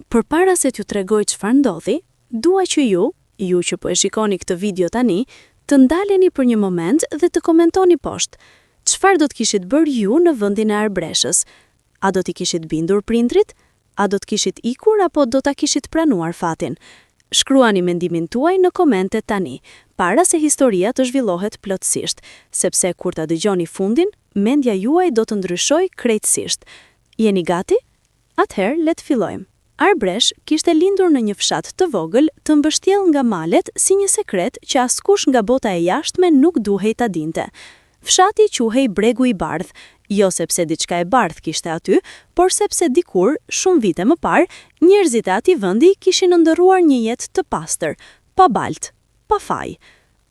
Përpara se t'ju tregoj çfarë ndodhi, dua që ju që po e shikoni këtë video tani, të ndaleni për një moment dhe të komentoni poshtë. Çfarë do të kishit bërë ju në vendin e Arbreshës? A do t'i kishit bindur prindrit? A do të kishit ikur apo do ta kishit pranuar fatin? Shkruani mendimin tuaj në komente tani, para se historia të zhvillohet plotësisht, sepse kur ta dëgjoni fundin, mendja juaj do të ndryshojë krejtësisht. Jeni gati? Atëherë le të fillojmë. Arbresh kishte lindur në një fshat të vogël, të mbështjell nga malet si një sekret që askush nga bota e jashtme nuk duhej ta dinte. Fshati quhej Bregu i Bardh, jo sepse diçka e bardh kishte aty, por sepse dikur, shumë vite më parë, njerëzit e atij vendi kishin ndërruar një jetë të pastër, pa balt, pa faj.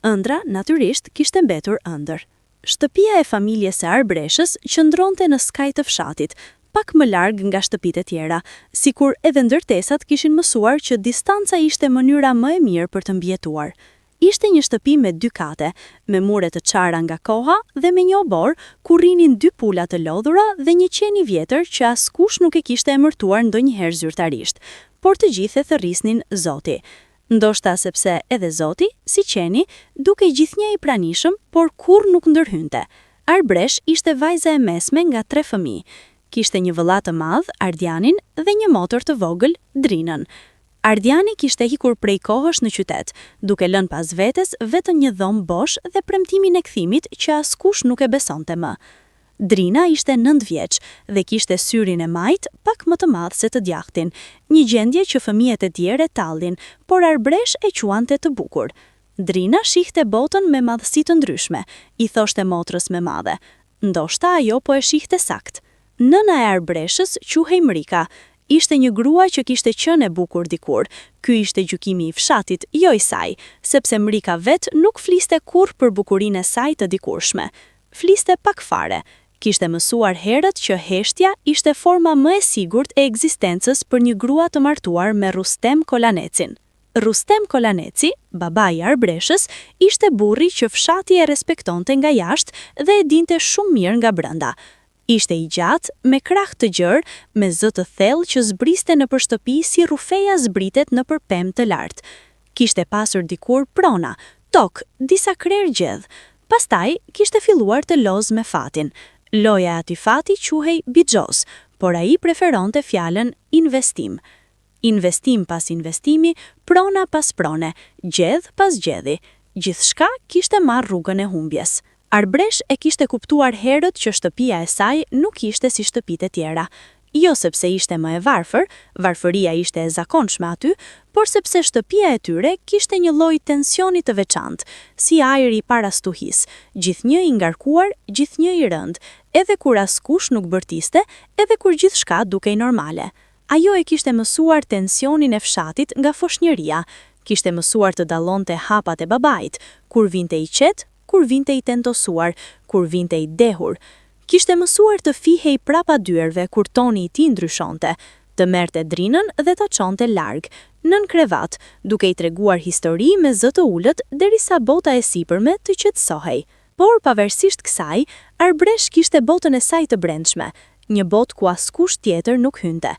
Ëndra, natyrisht, kishte mbetur ëndër. Shtëpia e familjes së Arbreshës qëndronte në skaj të fshatit, pak më larg nga shtëpitë e tjera, sikur edhe ndërtesat kishin mësuar që distanca ishte mënyra më e mirë për të mbijetuar. Ishte një shtëpi me 2 kate, me mure të çara nga koha dhe me një obor ku rrinin 2 pula të lodhura dhe një qen i vjetër që askush nuk e kishte emërtuar ndonjëherë zyrtarisht, por të gjithë e thërrisnin Zoti. Ndoshta sepse edhe Zoti, si qeni, dukej gjithnjë i pranishëm, por kurrë nuk ndërhynte. Arbresh ishte vajza e mesme nga 3 fëmijë. Kishte një vëlla të madh, Ardianin, dhe një motër të vogël, Drinën. Ardiani kishte ikur prej kohësh në qytet, duke lënë pas vetes vetëm një dhomë bosh dhe premtimin e kthimit që askush nuk e besonte më. Drina ishte 9 vjeç dhe kishte syrin e majt pak më të madh se të djathtin, një gjendje që fëmijët e tjerë e tallin, por Arbresh e quante të bukur. Drina shihte botën me madhësi të ndryshme, i thoshte motrës me madhe. Ndoshta ajo po e shihte sakt. Nëna e Arbreshës quhej Mrika. Ishte një grua që kishte qenë e bukur dikur. Ky ishte gjykimi i fshatit, jo i saj, sepse Mrika vet nuk fliste kurrë për bukurinë e saj të dikurshme. Fliste pak fare. Kishte mësuar herët që heshtja ishte forma më e sigurt e ekzistencës për një grua të martuar me Rustem Kolanecin. Rustem Kolaneci, babai i Arbreshës, ishte burri që fshati e respektonte nga jashtë dhe e dinte shumë mirë nga brenda. Ishte i gjatë, me krah të gjerë, me zë të thellë që zbriste nëpër shtëpi si rufeja zbritet nëpër pemë të lartë. Kishte pasur dikur prona, tokë, disa krerë gjedh. Pastaj kishte filluar të lozë me fatin. Loja e atij fati quhej bixhoz, por ai preferonte fjalën investim. Investim pas investimi, prona pas prone, gjedh pas gjedhi. Gjithçka kishte marrë rrugën e humbjes. Arbresh e kishte kuptuar herët që shtëpia e saj nuk ishte si shtëpitë e tjera. Jo sepse ishte më e varfër, varfëria ishte e zakonshme aty, por sepse shtëpia e tyre kishte një lloj tensioni të veçantë, si ajri para stuhisë, gjithnjë i ngarkuar, gjithnjë i rënd, edhe kur askush nuk bërtiste, edhe kur gjithçka dukej normale. Ajo e kishte mësuar tensionin e fshatit nga foshnjëria, kishte mësuar të dallonte hapat e babait, kur vinte i qetë, kur vinte i tentosuar, kur vinte i dehur. Kishte mësuar të fihej prapa dyerve kur toni i tij ndryshonte, të merrte Drinën dhe ta çonte larg, nën krevat, duke i treguar histori me zë të ulët derisa bota e sipërme të qetësohej. Por pavarësisht kësaj, Arbresh kishte botën e saj të brendshme, një botë ku askush tjetër nuk hynte.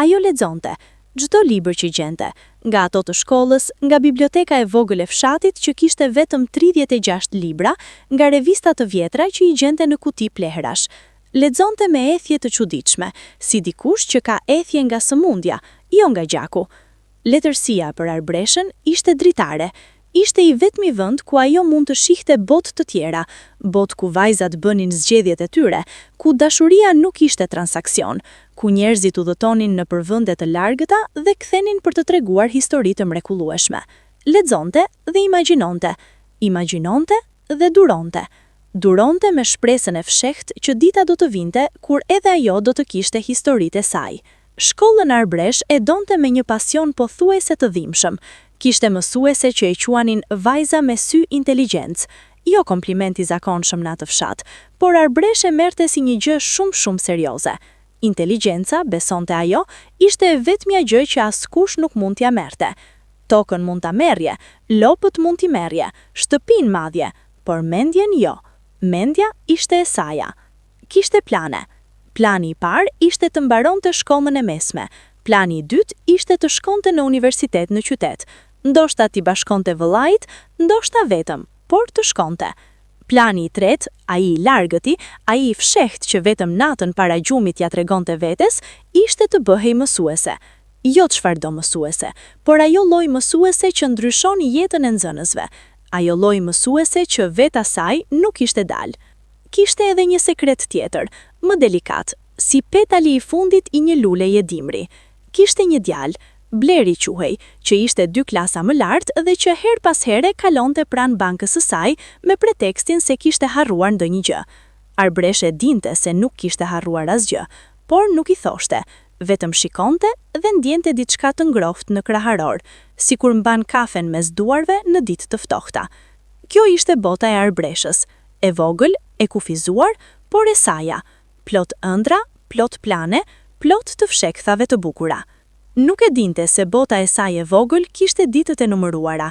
Ajo lexonte çdo libër që gjente, nga ato të shkollës, nga biblioteka e vogël e fshatit që kishte vetëm 36 libra, nga revista të vjetra që i gjente në kuti plehrash. Lexonte me ethje të çuditshme, si dikush që ka ethje nga sëmundja, jo nga gjaku. Letërsia për Arbreshën ishte dritare. Ishte i vetmi vend ku ajo mund të shihte botë të tjera, botë ku vajzat bënin zgjedhjet e tyre, ku dashuria nuk ishte transaksion, ku njerëzit udhëtonin në vende të largëta dhe kthenin për të treguar histori të mrekullueshme. Lexonte dhe imagjinonte, imagjinonte dhe duronte. Duronte me shpresën e fshehtë që dita do të vinte kur edhe ajo do të kishte historitë e saj. Shkollën Arbresh e donte me një pasion pothuajse të dhimbshëm. Kishte mësuese që e quanin vajza me sy inteligjencë, jo komplimenti zakonshëm në atë fshat, por Arbresh e merrte si një gjë shumë serioze. Inteligjenca, besonte ajo, ishte e vetmja gjë që askush nuk mund t'ja merrte. Tokën mund ta merrje, lopët mund t'i merrje, shtëpinë madje, por mendjen jo. Mendja ishte e saja. Kishte plane. Plani i parë ishte të mbaronte shkollën e mesme. Plani i dytë ishte të shkonte në universitet në qytet, ndoshta t'i bashkonte vëllait, ndoshta vetëm, por të shkonte. Plani i tretë, ai i largëti, ai i fshehtë që vetëm natën para gjumit ja tregonte vetes, ishte të bëhej mësuese. Jo çfarëdo mësuese, por ajo lloj mësuese që ndryshon jetën e nxënësve. Ajo lloj mësuese që vetë asaj nuk ishte dalë. Kishte edhe një sekret tjetër, më delikat, si petali i fundit i një luleje dimri. Kishte një djalë, Bleri quhej, që ishte 2 klasa më lartë dhe që her pas here kalonte pranë bankës së saj me pretekstin se kishte harruar ndonjë gjë. Arbreshe dinte se nuk kishte harruar asgjë, por nuk i thoshte, vetëm shikonte dhe ndjente diçka të ngrohtë në kraharor, sikur mban kafen mes duarve në ditë të ftohta. Kjo ishte bota e Arbreshës, e vogël, e kufizuar, por e saja, plot ëndra, plot plane, plot të fshekthave të bukura. Nuk e dinte se bota e saj e vogël kishte ditët e numëruara.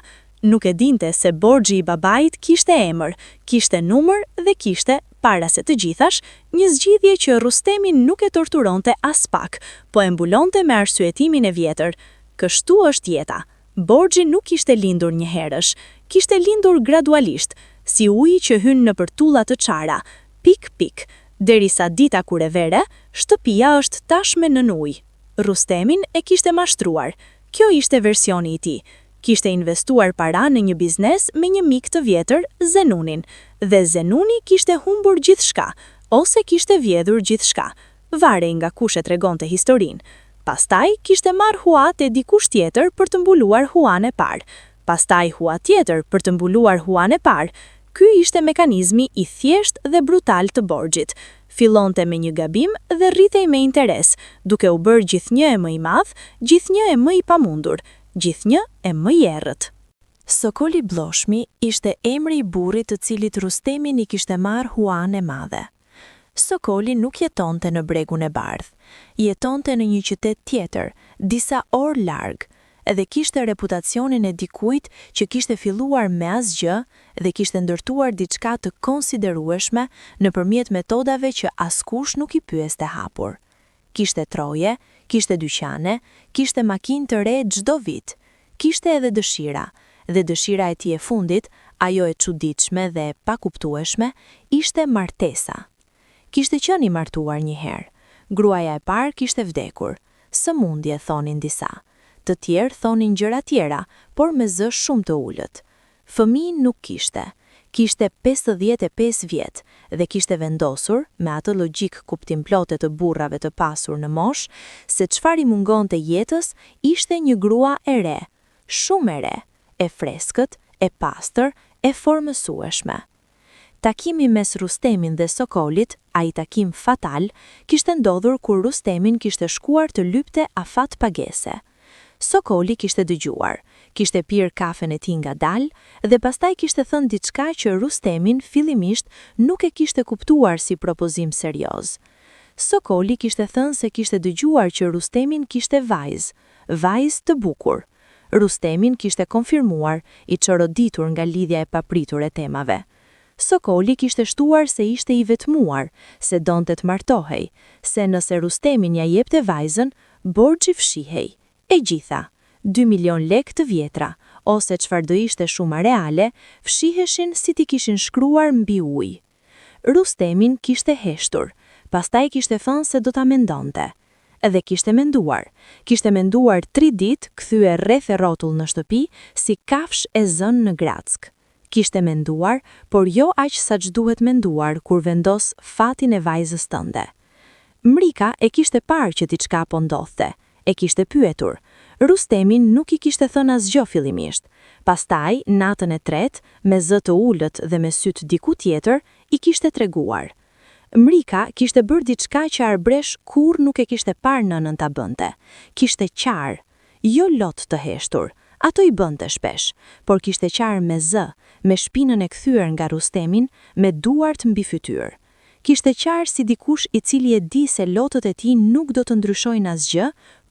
Nuk e dinte se borxhi i babait kishte emër, kishte numër dhe kishte, para se të gjithash, një zgjidhje që Rustemi nuk e torturonte as pak, po e mbulonte me arsyetimin e vjetër. Kështu është jeta. Borxhi nuk kishte lindur një herësh, kishte lindur gradualisht, si uji që hyn në përtulla të çara, pik, derisa dita kur e vere, shtëpia është tashme nën ujë. Rustemin e kishte mashtruar. Kjo ishte versioni i tij. Kishte investuar para në një biznes me një mik të vjetër, Zenunin, dhe Zenuni kishte humbur gjithçka, ose kishte vjedhur gjithçka, varej nga kush e tregonte historinë. Pastaj kishte marrë hua te dikush tjetër për të mbuluar huan e parë. Pastaj hua tjetër për të mbuluar huan e parë. Ky ishte mekanizmi i thjesht dhe brutal të borxhit. Fillonte me një gabim dhe rritej me interes, duke u bërë gjithnjë e më i madh, gjithnjë e më i pamundur, gjithnjë e më i errët. Sokoli Bloshmi ishte emri i burrit të cilit Rustemi i kishte marrë huan e madhe. Sokoli nuk jetonte në Bregun e Bardh, jetonte në një qytet tjetër, disa orë larg, edhe kishte reputacionin e dikujt që kishte filluar me asgjë dhe kishte ndërtuar diçka të konsiderueshme nëpërmjet metodave që askush nuk i pyeste hapur. Kishte troje, kishte dyqane, kishte makinë të re çdo vit. Kishte edhe dëshira, dhe dëshira e tij e fundit, ajo e çuditshme dhe e pakuptueshme, ishte martesa. Kishte qenë i martuar një herë. Gruaja e parë kishte vdekur. Sëmundje thonin disa. Të tjerë thonin gjëra tjera, por me zë shumë të ullët. Fëmijë nuk kishte. Kishte 55 vjet dhe kishte vendosur, me atë logjik kuptim plote të burrave të pasur në mosh, se çfarë i mungonte jetës ishte një grua e re, shumë e re, e freskët, e pastër, e formësueshme. Takimi mes Rustemin dhe Sokolit, ai takim fatal, kishte ndodhur kur Rustemin kishte shkuar të lypte afat pagese. Sokoli kishte dëgjuar, kishte pirë kafen e tij ngadalë dhe pastaj kishte thënë diçka që Rustemin fillimisht nuk e kishte kuptuar si propozim serioz. Sokoli kishte thënë se kishte dëgjuar që Rustemin kishte vajzë të bukur. Rustemin kishte konfirmuar, i çoroditur nga lidhja e papritur e temave. Sokoli kishte shtuar se ishte i vetmuar, se donte të martohej, se nëse Rustemin ja jepte vajzën, borxhi fshihej. E gjitha, 2 milion lek të vjetra, ose çfarëdo ishte shuma reale, fshiheshin si t'i kishin shkruar mbi ujë. Rustemin kishte heshtur, pastaj kishte thënë se do ta mendonte. Edhe kishte menduar 3 ditë kthye rreth e rrotull në shtëpi si kafsh e zënë në grack. Kishte menduar, por jo aq sa ç'duhet menduar kur vendos fatin e vajzës tënde. Mrika e kishte parë që diçka po ndodhte. E kishte pyetur. Rustemin nuk i kishte thënë asgjë fillimisht. Pastaj, natën e tretë, me zë të ulët dhe me syt diku tjetër, i kishte treguar. Mrika kishte bërë diçka që Arbresh kur nuk e kishte parë nënën ta bënte. Kishte qarë, jo lot të heshtur. Ato i bënte shpesh, por kishte qarë me zë, me shpinën e kthyer nga Rustemin, me duart mbi fytyrë. Kishte qarë si dikush i cili e di se lotët e tij nuk do të ndryshojnë asgjë,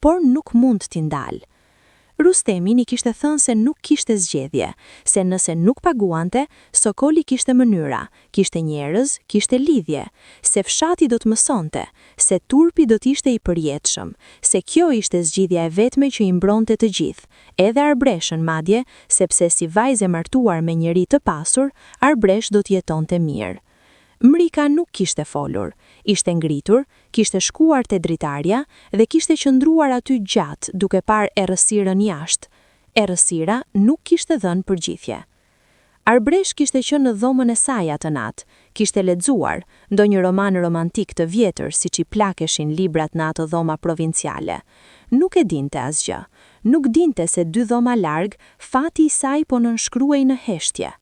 por nuk mund t'i ndalë. Rustemin i kishte thënë se nuk kishte zgjedhje, se nëse nuk paguante, Sokoli kishte mënyra, kishte njerëz, kishte lidhje, se fshati do të mësonte, se turpi do të ishte i përjetshëm, se kjo ishte zgjidhja e vetme që i mbronte të gjithë, edhe Arbreshën madje, sepse si vajzë e martuar me njeri të pasur, Arbresh do të jetonte mirë. Mrika nuk kishte folur, ishte ngritur, kishte shkuar te dritarja dhe kishte qëndruar aty gjatë duke parë errësirën jashtë. Errësira nuk kishte dhënë përgjithje. Arbresh kishte qenë në dhomën e saj atë natë, kishte lexuar ndonjë roman romantik të vjetër siç i plakeshin librat në ato dhoma provinciale. Nuk e dinte asgjë, nuk dinte se 2 dhoma larg fati i saj po nënshkruhej në heshtje.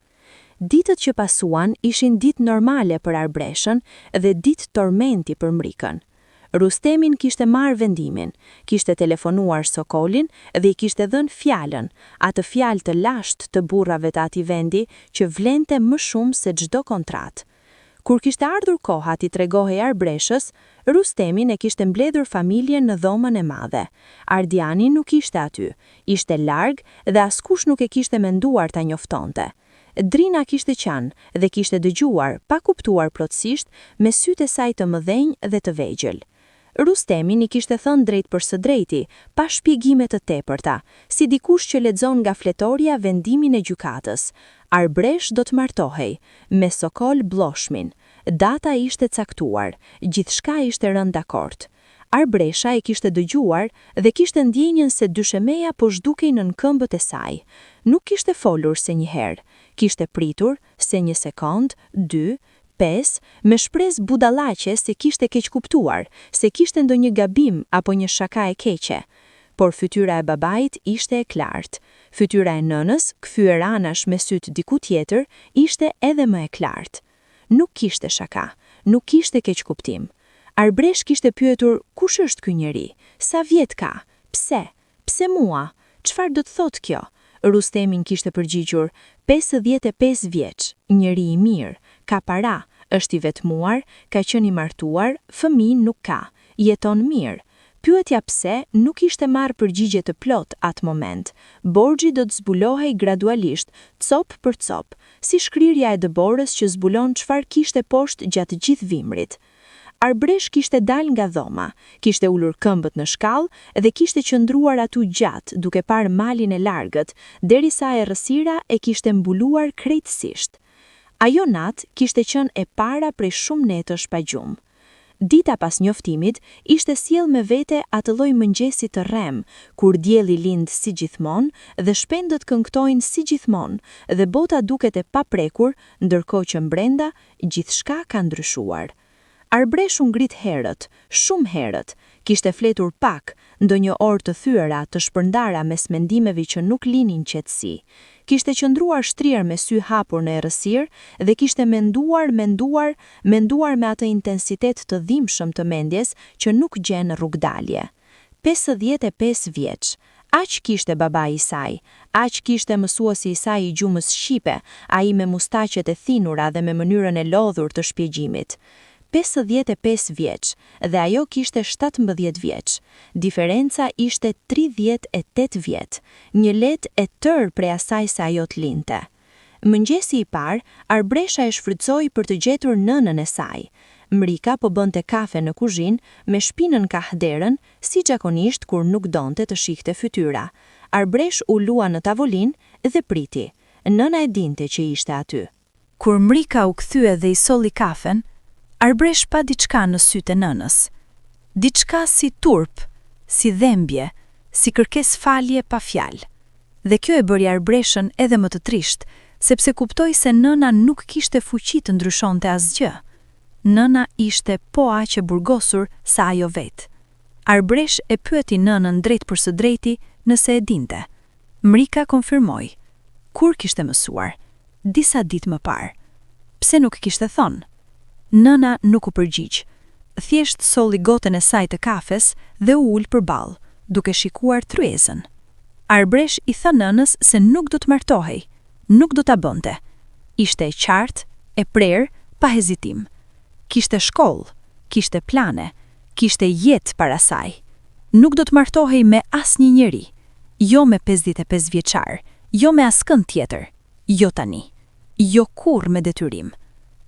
Ditët që pasuan ishin ditë normale për Arbreshën dhe ditë tormenti për Mrikën. Rustemin kishte marrë vendimin, kishte telefonuar Sokolin dhe i kishte dhënë fjalën, atë fjalë të lashtë të burrave të atij vendi që vlente më shumë se çdo kontratë. Kur kishte ardhur koha t'i tregohej Arbreshës, Rustemin e kishte mbledhur familjen në dhomën e madhe. Ardiani nuk ishte aty, ishte larg dhe askush nuk e kishte menduar ta njoftonte. Drina kishte qanë dhe kishte dëgjuar, pa kuptuar plotësisht, me sytë e saj të mëdhenj dhe të vegjël. Rustemin i kishte thënë drejt për së drejti, pa shpjegime të tepërta, si dikush që lexon nga fletorja vendimin e gjykatës. Arbresh do të martohej, me Sokol Bloshmin. Data ishte caktuar, gjithçka ishte rënë dakord. Arbresha e kishte dëgjuar dhe kishte ndjenjën se dyshemeja po zhdukej nën këmbët e saj. Nuk kishte folur se një herë, kishte pritur se 1 sekond, 2, 5, me shpresë budallaqe se kishte keq kuptuar, se kishte ndonjë gabim apo një shaka e keqe. Por fytyra e babait ishte e qartë. Fytyra e nënës, kthyer anash me syt diku tjetër, ishte edhe më e qartë. Nuk kishte shaka, nuk kishte keq kuptim. Arbresh kishte pyetur, kush është ky njeri? Sa vjet ka? Pse? Pse mua? Çfarë do të thotë kjo? Rustemin kishte përgjigjur, 55 vjeç, njeri i mirë, ka para, është i vetmuar, ka qenë i martuar, fëmijë nuk ka, jeton mirë. Pyetja pse nuk ishte marrë përgjigje të plot atë moment. Borxhi do të zbulohej gradualisht, cop për cop, si shkrirja e dëborës që zbulon çfarë kishte poshtë gjatë gjithë vimrit. Arbresh kishte dal nga dhoma, kishte ulur këmbët në shkallë dhe kishte qëndruar atu gjatë duke parë malin e largët, derisa errësira e kishte mbuluar krejtësisht. Ajo natë kishte qenë e para prej shumë netësh pa gjumë. Dita pas njoftimit ishte sjell me vete atë lloj mëngjesi të rrem, kur dielli lind si gjithmonë dhe shpendët këngtojnë si gjithmonë dhe bota duket e paprekur, ndërkohë që brenda gjithçka ka ndryshuar. Arbresh u ngrit herët, shumë herët, kishte fletur pak, ndonjë orë të thyera të shpërndara mes mendimeve që nuk linin qetësi. Kishte qëndruar shtrirë me sy hapur në errësirë dhe kishte menduar me atë intensitet të dhimbshëm të mendjes që nuk gjen rrugdalje. 55 vjeç. Aq kishte babai i saj, aq kishte mësuesi i saj i gjumës shqipe, ai me mustaqet e thinura dhe me mënyrën e lodhur të shpjegimit. 55 vjeç dhe ajo kishte 17 vjeç. Diferenca ishte 38 vjet, një let e tërë prej asaj se ajo të linte. Mëngjesi i parë, Arbresha e shfrytëzoi për të gjetur nënën e saj. Mrika po bënte kafe në kuzhinë me shpinën kahderën, si zakonisht kur nuk donte të shihte fytyra. Arbresh u lua në tavolinë dhe priti. Nëna e dinte që ishte aty. Kur Mrika u kthye dhe i solli kafen, Arbresh pa diçka në sytë e nënës. Diçka si turp, si dhembje, si kërkes falje pa fjalë. Dhe kjo e bëri Arbreshën edhe më të trisht, sepse kuptoi se nëna nuk kishte fuqi të ndryshonte asgjë. Nëna ishte po aq e burgosur sa ajo vetë. Arbresh e pyeti nënën drejt për së drejti nëse e dinte. Mrika konfirmoi. Kur kishte mësuar? Disa ditë më parë. Pse nuk kishte thonë? Nëna nuk u përgjigj. Thjesht solli gotën e saj të kafes dhe u ul përballë, duke shikuar tryezën. Arbresh i tha nënës se nuk do të martohej, nuk do ta bënte. Ishte e qartë, e prerë, pa hezitim. Kishte shkollë, kishte plane, kishte jetë para saj. Nuk do të martohej me asnjë njeri. jo me 55 vjeçar, jo me askënd tjetër, jo tani, jo kur me detyrim.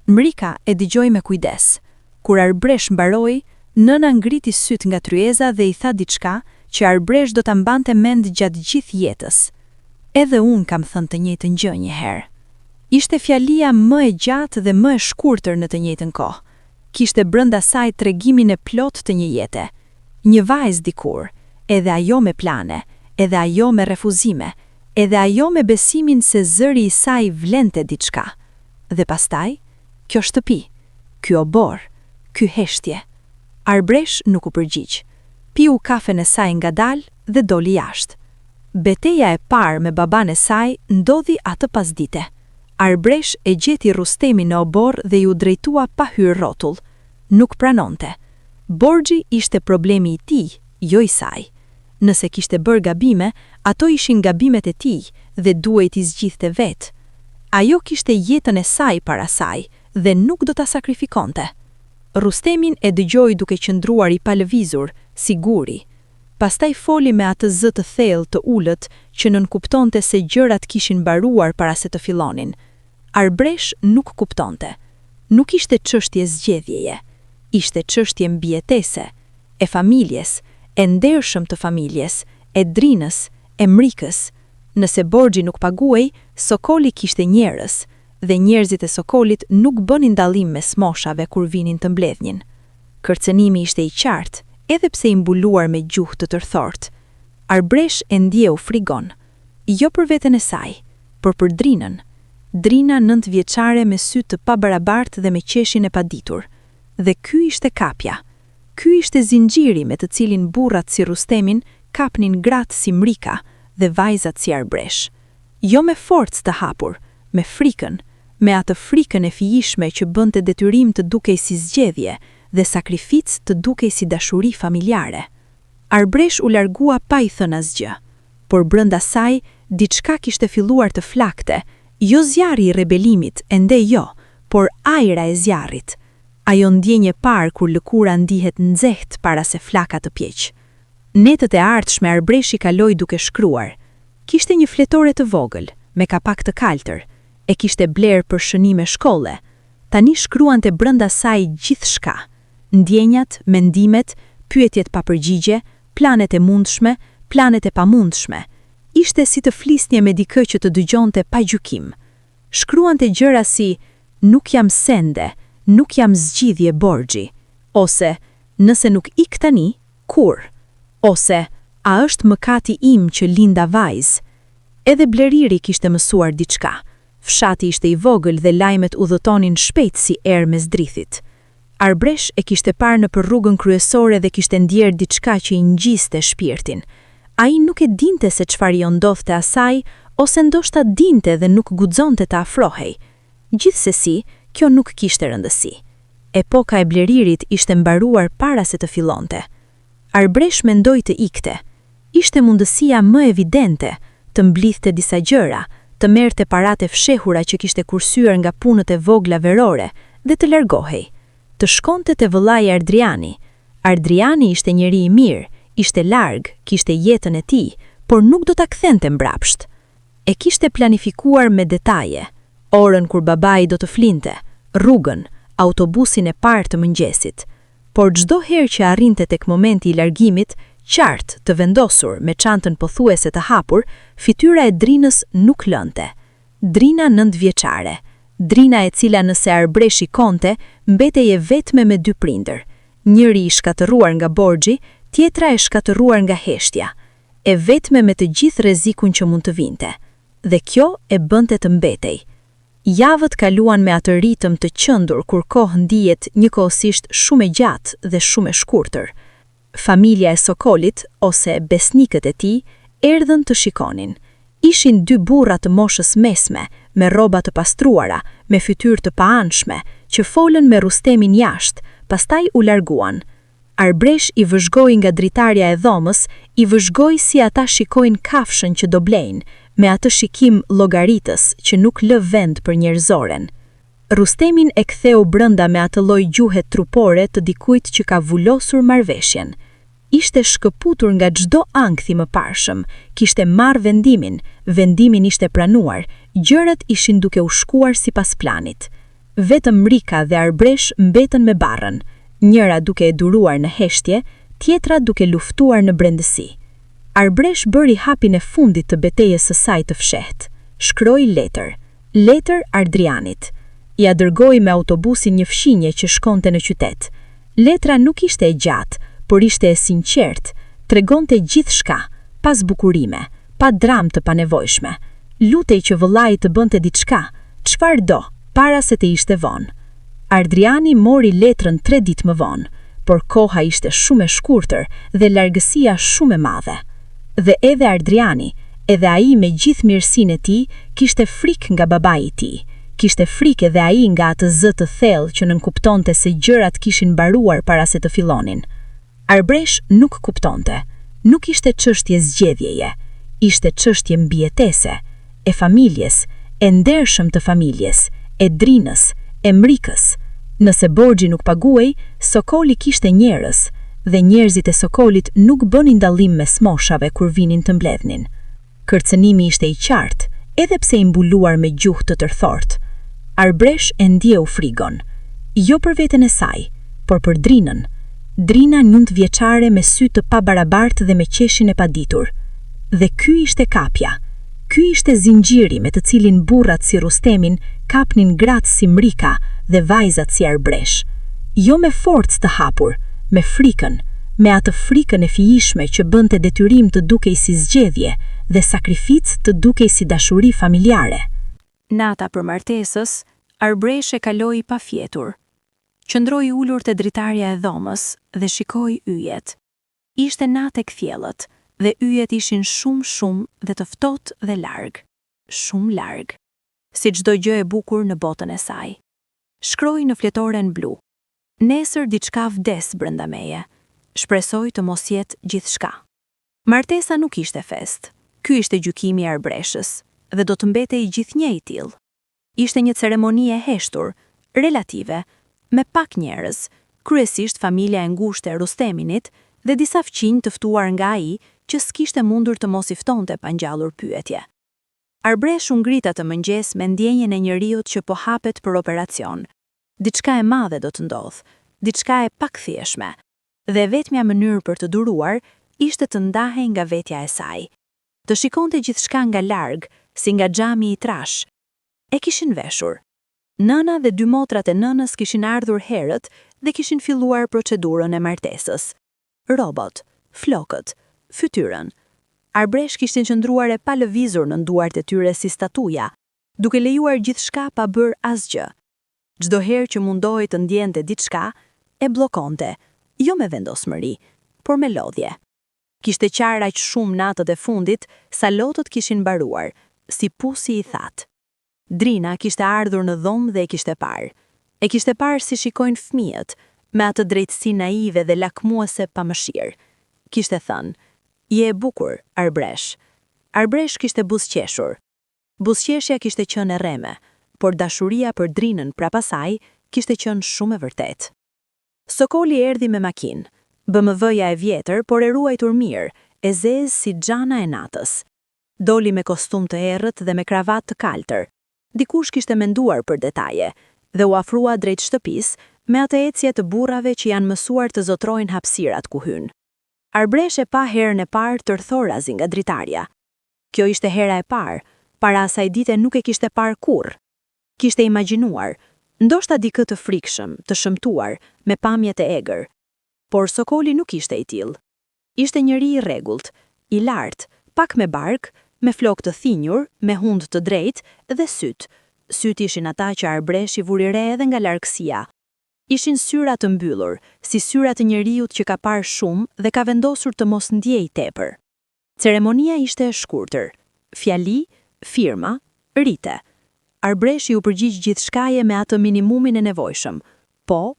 Mrika e dëgjoi me kujdes. Kur Arbresh mbaroi, nëna ngriti syt nga tryeza dhe i tha diçka që Arbresh do ta mbante mend gjatë gjithë jetës. Edhe unë kam thënë të njëjtën gjë një herë. Ishte fjalia më e gjatë dhe më e shkurtër në të njëjtën kohë. Kishte brenda saj tregimin e plot të një jete. Një vajzë dikur, edhe ajo me plane, edhe ajo me refuzime, edhe ajo me besimin se zëri i saj vlente diçka. Dhe pastaj, kjo shtëpi, ky obor, ky heshtje. Arbresh nuk u përgjigj. Piu kafen e saj ngadalë dhe doli jashtë. Betejë e parë me baban e saj ndodhi atë pasdite. Arbresh e gjeti Rustemin në obor dhe ju drejtua pa hyrë rrotull. Nuk pranonte. Borxhi ishte problemi i tij, jo i saj. Nëse kishte bërë gabime, ato ishin gabimet e tij dhe duhej t'i zgjidhte vetë. Ajo kishte jetën e saj para saj dhe nuk do ta sakrifikonte. Rustemin e dëgjoi duke qëndruar i palëvizur, siguri. Pastaj foli me atë zë të thellë të ulët që nënkuptonte se gjërat kishin mbaruar para se të fillonin. Arbresh nuk kuptonte. Nuk ishte çështje zgjedhjeje. Ishte çështje mbijetese, e familjes, e ndershëm të familjes, e drinës, e mrikës. Nëse borxhi nuk paguej, Sokoli kishte njerëz, dhe njerëzit e Sokolit nuk bënin dallim mes moshave kur vinin të mbledhnin. Kërcënimi ishte i qartë, edhe pse i mbuluar me gjuhë të tërthort. Arbresh e ndjeu frigon, jo për veten e saj, por për drinën. Drina 9 vjeçare me sy të pabarabartë dhe me qeshin e paditur. Dhe ky ishte kapja. Ky ishte zinxhiri me të cilin burrat si Rustemin kapnin gratë si Mrika dhe vajzat si Arbresh. Jo me forcë të hapur, me frikën, me atë frikën e fijishme që bënte detyrim të dukej si zgjedhje dhe sakrificë të dukej si dashuri familjare. Arbresh u largua pa i thënë asgjë, por brenda saj diçka kishte filluar të flakte, jo zjarri i rebelimit, ende jo, por ajra e zjarrit. Ajo ndjenje parë kur lëkura ndihet nxehtë para se flaka të pjeq. Netët e ardhshme Arbreshi kaloi duke shkruar. Kishte një fletore të vogël, me kapak të kaltër, e kishte bler për shënime shkolle. Tani shkruante brenda saj gjithçka. Ndjenjat, mendimet, pyetjet pa përgjigje, planet e mundshme, planet e pamundshme. Ishte si të flisnje me dikë që të dëgjonte pa gjykim. Shkruante gjëra si nuk jam sende, nuk jam zgjidhje borxhi, ose nëse nuk ik tani, kur? Ose a është mëkati im që linda vajzë? Edhe Bleriri kishte mësuar diçka. Fshati ishte i vogël dhe lajmet udhëtonin shpejt si erë mes drithit. Arbresh e kishte parë në për rrugën kryesore dhe kishte ndjerë diçka që i ngjiste shpirtin. Ai nuk e dinte se çfarë i ndodhte asaj, ose ndoshta dinte dhe nuk guxonte të afrohej. Gjithsesi, kjo nuk kishte rëndësi. Epoka e Bleririt ishte mbaruar para se të fillonte. Arbresh mendoi të ikte. Ishte mundësia më evidente të mblidhte disa gjëra, të merrte paratë fshehura që kishte kursyer nga punët e vogla verore dhe të largohej. Të shkonte te vëllai Ardriani. Ardriani ishte njeri i mirë, ishte larg, kishte jetën e tij, por nuk do ta kthente mbrapsht. E kishte planifikuar me detaje. Orën kur babai do të flinte, rrugën, autobusin e parë të mëngjesit. Por çdo herë që arrinte tek momenti i largimit, qartë të vendosur me çantën pothuese të hapur, fytyra e Drinës nuk lënte. Drina 9 vjeçare. Drina e cila nëse Arbreshi konte, mbeteje vetme me 2 prindër. Njëri i shkatëruar nga borxhi, tjetra e shkatëruar nga heshtja. E vetme me të gjithë rrezikun që mund të vinte. Dhe kjo e bënte të mbetej. Javët kaluan me atë ritëm të qëndur kur kohë ndihet njëkohësisht shumë e gjatë dhe shumë e shkurtër. Familja e Sokolit, ose besnikët e tij, erdhën të shikonin. Ishin 2 burra të moshës mesme, me rroba të pastruara, me fytyrë të paanshme, që folën me Rustemin jashtë, pastaj u larguan. Arbresh i vëzhgoi nga dritarja e dhomës, i vëzhgoi si ata shikojnë kafshën që do blejnë, me atë shikim llogaritës që nuk lë vend për njerëzoren. Rustemin e ktheu brenda me atë lloj gjuhe trupore të dikujt që ka vulosur marrveshjen. Ishte shkëputur nga çdo ankthi më parshëm, kishte marrë vendimin ishte pranuar, gjërat ishin duke u shkuar sipas planit. Vetëm Mrika dhe Arbresh mbetën me barrën, njëra duke e duruar në heshtje, tjetra duke luftuar në brendësi. Arbresh bëri hapin e fundit të betejës së saj të fshehtë. Shkroi letër Ardrianit. Ja dërgoi me autobusin një fshinje që shkonte në qytet. Letra nuk ishte e gjatë, por ishte e sinqert, tregonte gjithçka, pa zbukurime, pa dramë të panevojshme. Lutej që vëllai të bënte diçka, çfarë do, para se të ishte vonë. Ardriani mori letrën 3 ditë më vonë, por koha ishte shumë e shkurtër dhe largësia shumë e madhe. Dhe edhe Ardriani, edhe ai me gjithë mirësinë e tij, kishte frikë nga babai i tij. Kishte frikë edhe ai nga atë zë të thellë që nënkuptonte se gjërat kishin mbaruar para se të fillonin. Arbresh nuk kuptonte. Nuk ishte çështje zgjedhjeje, ishte çështje mbijetese, e familjes, e ndershëm të familjes, e Drinës, e Mrikës. Nëse borxhi nuk paguej, Sokoli kishte njerëz, dhe njerëzit e Sokolit nuk bënin dallim mes moshave kur vinin të mbledhnin. Kërcënimi ishte i qartë, edhe pse i mbuluar me gjuhë të tërthort. Arbresh e ndjeu frigon, jo për veten e saj, por për Drinën. Drina 9 vjeçare me sy të pabarabartë dhe me qeshin e paditur. Dhe ky ishte kapja. Ky ishte zinxhiri me të cilin burrat si Rustemin kapnin gratë si Mrika dhe vajzat si Arbresh. Jo me forcë të hapur, me frikën, me atë frikën e fijishme që bënte detyrim të dukej si zgjedhje dhe sakrificë të dukej si dashuri familjare. Nata për martesës, Arbresh e kaloi pa fjetur. Qëndroi ulur te dritarja e dhomës dhe shikoi yjet. Ishte natë e kthjellët dhe yjet ishin shumë dhe të ftohtë dhe larg. Shumë larg. Si çdo gjë e bukur në botën e saj. Shkroi në fletoren blu. Nesër diçka vdes brenda meje. Shpresoj të mos jetë gjithçka. Martesa nuk ishte fest. Ky ishte gjykimi i Arbreshës dhe do të mbetej gjithnjë i tillë. Ishte një ceremoni e heshtur, relative, me pak njerëz, kryesisht familja e ngushtë e Rusteminit dhe disa fqinj të ftuar nga ai që s'kishte mundur të mos i ftonte pa ngjallur pyetje. Arbresh u ngrit atë mëngjes me ndjenjen e njeriut që po hapet për operacion. Diçka e madhe do të ndodh, diçka e pakthjeshme, dhe vetmja mënyrë për të duruar ishte të ndahej nga vetja e saj. Të shikonte gjithçka nga larg, si nga xhami i trash. E kishin veshur. Nëna dhe 2 motrat e nënës kishin ardhur herët dhe kishin filluar procedurën e martesës. Robot, flokët, fytyrën. Arbresh kishte qëndruar e pa lëvizur në duart e tyre si statuja, duke lejuar gjithçka pa bërë asgjë. Çdo herë që mundohej të ndjente diçka, e bllokonte, jo me vendosmëri, por me lodhje. Kishte qarë aq shumë natët e fundit sa lotët kishin mbaruar, si pusi i thatë. Drina kishte ardhur në dhomë dhe e kishte parë. E kishte parë si shikojnë fëmijët, me atë drejtësi naive dhe lakmuese pa mëshirë. Kishte thënë, je e bukur, Arbresh. Arbresh kishte buzëqeshur. Buzëqeshja kishte qenë e rreme, por dashuria për Drinën prapa saj kishte qenë shumë e vërtetë. Sokoli erdhi me makinë. BMW-ja e vjetër, por e ruajtur mirë, e zezë si xhana e natës. Doli me kostum të errët dhe me kravatë të kaltër. Dikush kishte menduar për detaje dhe u afrua drejt shtëpisë me atë ecje të burrave që janë mësuar të zotrojnë hapësirat ku hyn. Arbresh e pa herën e parë tërthorazi nga dritarja. Kjo ishte hera e parë, para asaj dite nuk e kishte parë kurrë. Kishte imagjinuar, ndoshta dikë të frikshëm, të shëmtuar, me pamjet e egër. Por Sokoli nuk ishte i tillë. Ishte njëri i rregullt, i lartë, pak me bark, me flokë të thinjur, me hund të drejtë dhe syt. Syt ishin ata që Arbresh i vuri re edhe nga largësia. Ishin syra të mbyllur, si syra të njeriut që ka parë shumë dhe ka vendosur të mos ndjej tepër. Ceremonia ishte e shkurtër. Fjali, firma, rite. Arbresh i u përgjigj gjithçkaje me atë minimumin e nevojshëm. Po.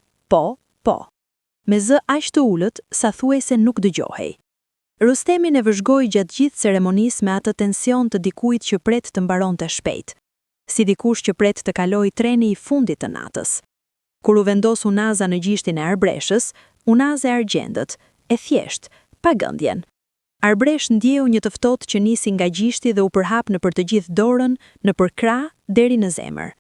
Me zë aq të ulët sa thuajse nuk dëgjohej. Rustemin e vëzhgoi gjatë gjithë ceremonisë me atë tension të dikujt që pret të mbaronte shpejt, si dikush që pret të kalojë treni i fundit të natës. Kur u vendos unaza në gishtin e Arbreshës, unaze argjendët, e thjesht, pa gëndjen. Arbresh ndjeu një të ftohtë që nisi nga gjishti dhe u përhap nëpër të gjithë dorën, nëpër krah deri në zemër.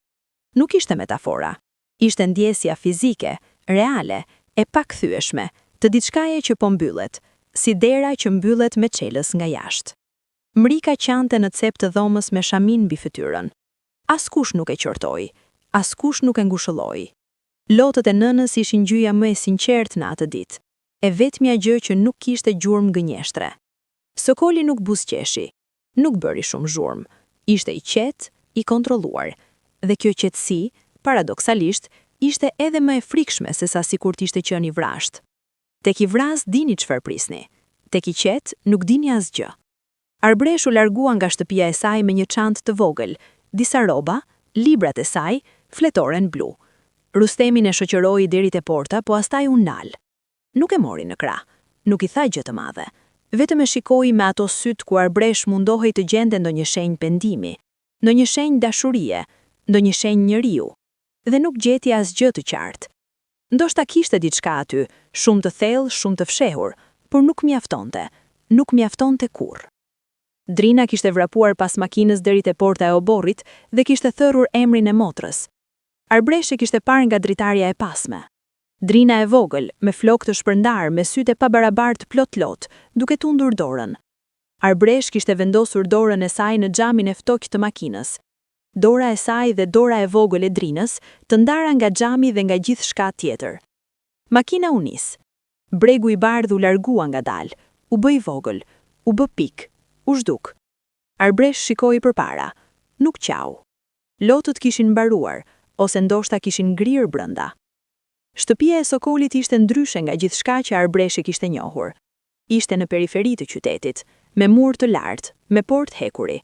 Nuk ishte metafora. Ishte ndjesja fizike, reale, e pakthyeshme, të diçkaje që po mbyllet, si dera që mbyllet me çelës nga jashtë. Mrika qante në cep të dhomës me shamin mbi fytyrën. Askush nuk e qortoi, askush nuk e ngushëlloi. Lotët e nënës ishin gjyja më e sinqertë në atë ditë, e vetmja gjë që nuk kishte gjurmë gënjeshtre. Sokoli nuk buzëqeshi, nuk bëri shumë zhurmë, ishte i qetë, i kontrolluar, dhe kjo qetësi, paradoksalisht, ishte edhe më e frikshme se sa sikur t'ishte qenë i vrasht. Tek i vras dini çfarë prisni, tek i qetë nuk dini asgjë. Arbresh u largua nga shtëpia e saj me një çantë të vogël, disa rroba, librat e saj, fletoren blu. Rustemin e shoqëroi deri te porta, po astaj u nal. Nuk e mori në krah, nuk i tha gjë të madhe. Vetëm e shikoi me ato syt ku Arbresh mundohej të gjente ndonjë shenjë pendimi, ndonjë shenjë dashurie, ndonjë shenjë njeriu, dhe nuk gjeti asgjë të qartë. Ndoshta kishte diçka aty, shumë të thellë, shumë të fshehur, por nuk mjaftonte kurrë. Drina kishte vrapuar pas makinës deri te porta e oborrit dhe kishte thërrur emrin e motrës. Arbresh e kishte parë nga dritarja e pasme. Drina e vogël, me flokë të shpërndar, me sytë e pabarabartë plot, duke tundur dorën. Arbresh kishte vendosur dorën e saj në xhamin e ftokë të makinës. Dora e saj dhe dora e vogël e drinës të ndara nga xhami dhe nga gjithçka tjetër. Makina u nis. Bregu i bardhë u largua ngadalë, u bë i vogël, u bë pikë, u zhduk. Arbresh shikoi përpara, nuk qau. Lotët kishin mbaruar, ose ndoshta kishin ngrirë brenda. Shtëpia e Sokolit ishte ndryshe nga gjithçka që Arbresh e kishte njohur. Ishte në periferi të qytetit, me mur të lartë, me portë hekuri.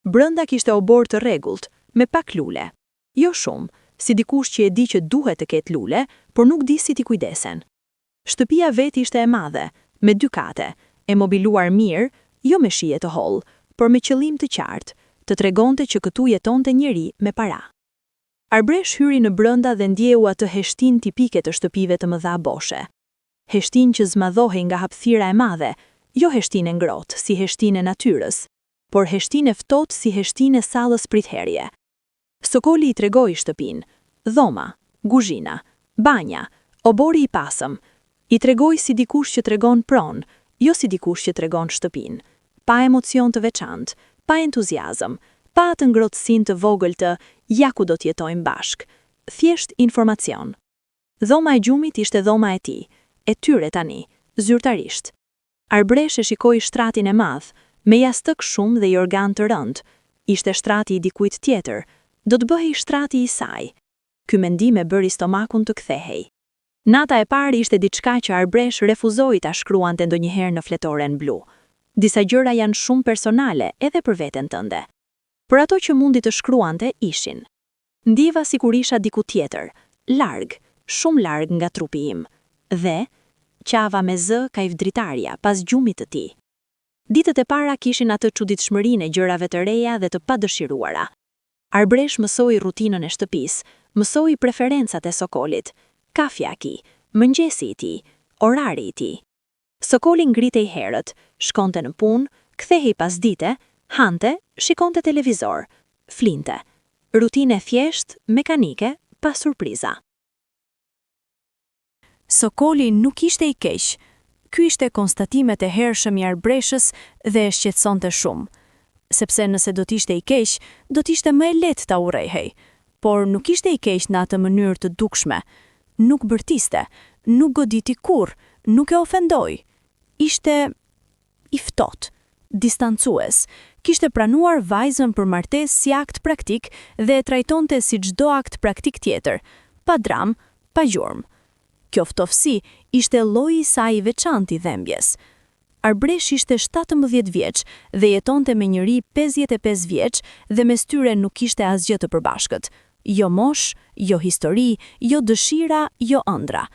Brenda kishte obor të rregullt, me pak lule. Jo shumë, si dikush që e di që duhet të ketë lule, por nuk di si t'i kujdesen. Shtëpia vet ishte e madhe, me 2 kate, e mobiluar mirë, jo me shije të hollë, por me qëllim të qartë, të tregonte që këtu jetonte njeri me para. Arbresh hyri në brenda dhe ndjeu atë heshtin tipike të shtëpive të mëdha boshe. Heshtin që zmadhohej nga hapëthira e madhe, jo heshtin e ngrohtë si heshtin e natyrës, por heshtin e ftohtë si heshtin e sallës pritherje. Sokoli i tregoi shtëpinë, dhoma, kuzhina, banja, obori i pasëm. I tregoi si dikush që tregon pronë, jo si dikush që tregon shtëpinë, pa emocion të veçantë, pa entuziazëm, pa atë ngrohtësinë të vogël të ja ku do të jetojmë bashk, thjesht informacion. Dhoma e gjumit ishte dhoma e tij, e tyre tani, zyrtarisht. Arbresh e shikoi shtratin e madh, me jastëk shumë dhe jorgan të rënd. Ishte shtrati i dikujt tjetër, do të bëhej shtrati i saj. Ky mendim e bëri stomakun të kthehej. Nata e parë ishte diçka që Arbresh refuzoi ta shkruante ndonjëherë në fletoren blu. Disa gjëra janë shumë personale edhe për veten tënde. Por ato që mundi të shkruante ishin: ndjeva sikur isha diku tjetër, larg, shumë larg nga trupi im, dhe qava me zë kajv dritarja pas gjumit të tij. Ditët e para kishin atë çuditshmërinë e gjërave të reja dhe të padëshiruara. Arbresh mësoi rutinën e shtëpisë, mësoi preferencat e Sokolit, kafja e tij, mëngjesi i tij, orari i tij. Sokoli ngritej herët, shkonte në punë, kthehej pas dite, hante, shikonte televizor, flinte. Rutinë e thjesht, mekanike, pa surpriza. Sokoli nuk ishte i keq. Ky ishte konstatimet e hershëm i Arbreshës dhe e shqetësonte shumë. Sepse nëse do t'ishte i keq, do t'ishte më e lehtë ta urrejhej. Por nuk ishte i keq në atë mënyrë të dukshme. Nuk bërtiste, nuk goditi kurrë, nuk e ofendoi. Ishte i ftohtë, distancues. Kishte pranuar vajzën për martesë si akt praktik dhe e trajtonte si çdo akt praktik tjetër, pa dram, pa gjurmë. Kjo ftofsi ishte lloji i saj i veçantë i dhembjes. Arbresh ishte 17 vjeç dhe jetonte me njëri 55 vjeç dhe mes tyre nuk kishte asgjë të përbashkët. Jo mosh, jo histori, jo dëshira, jo ëndra.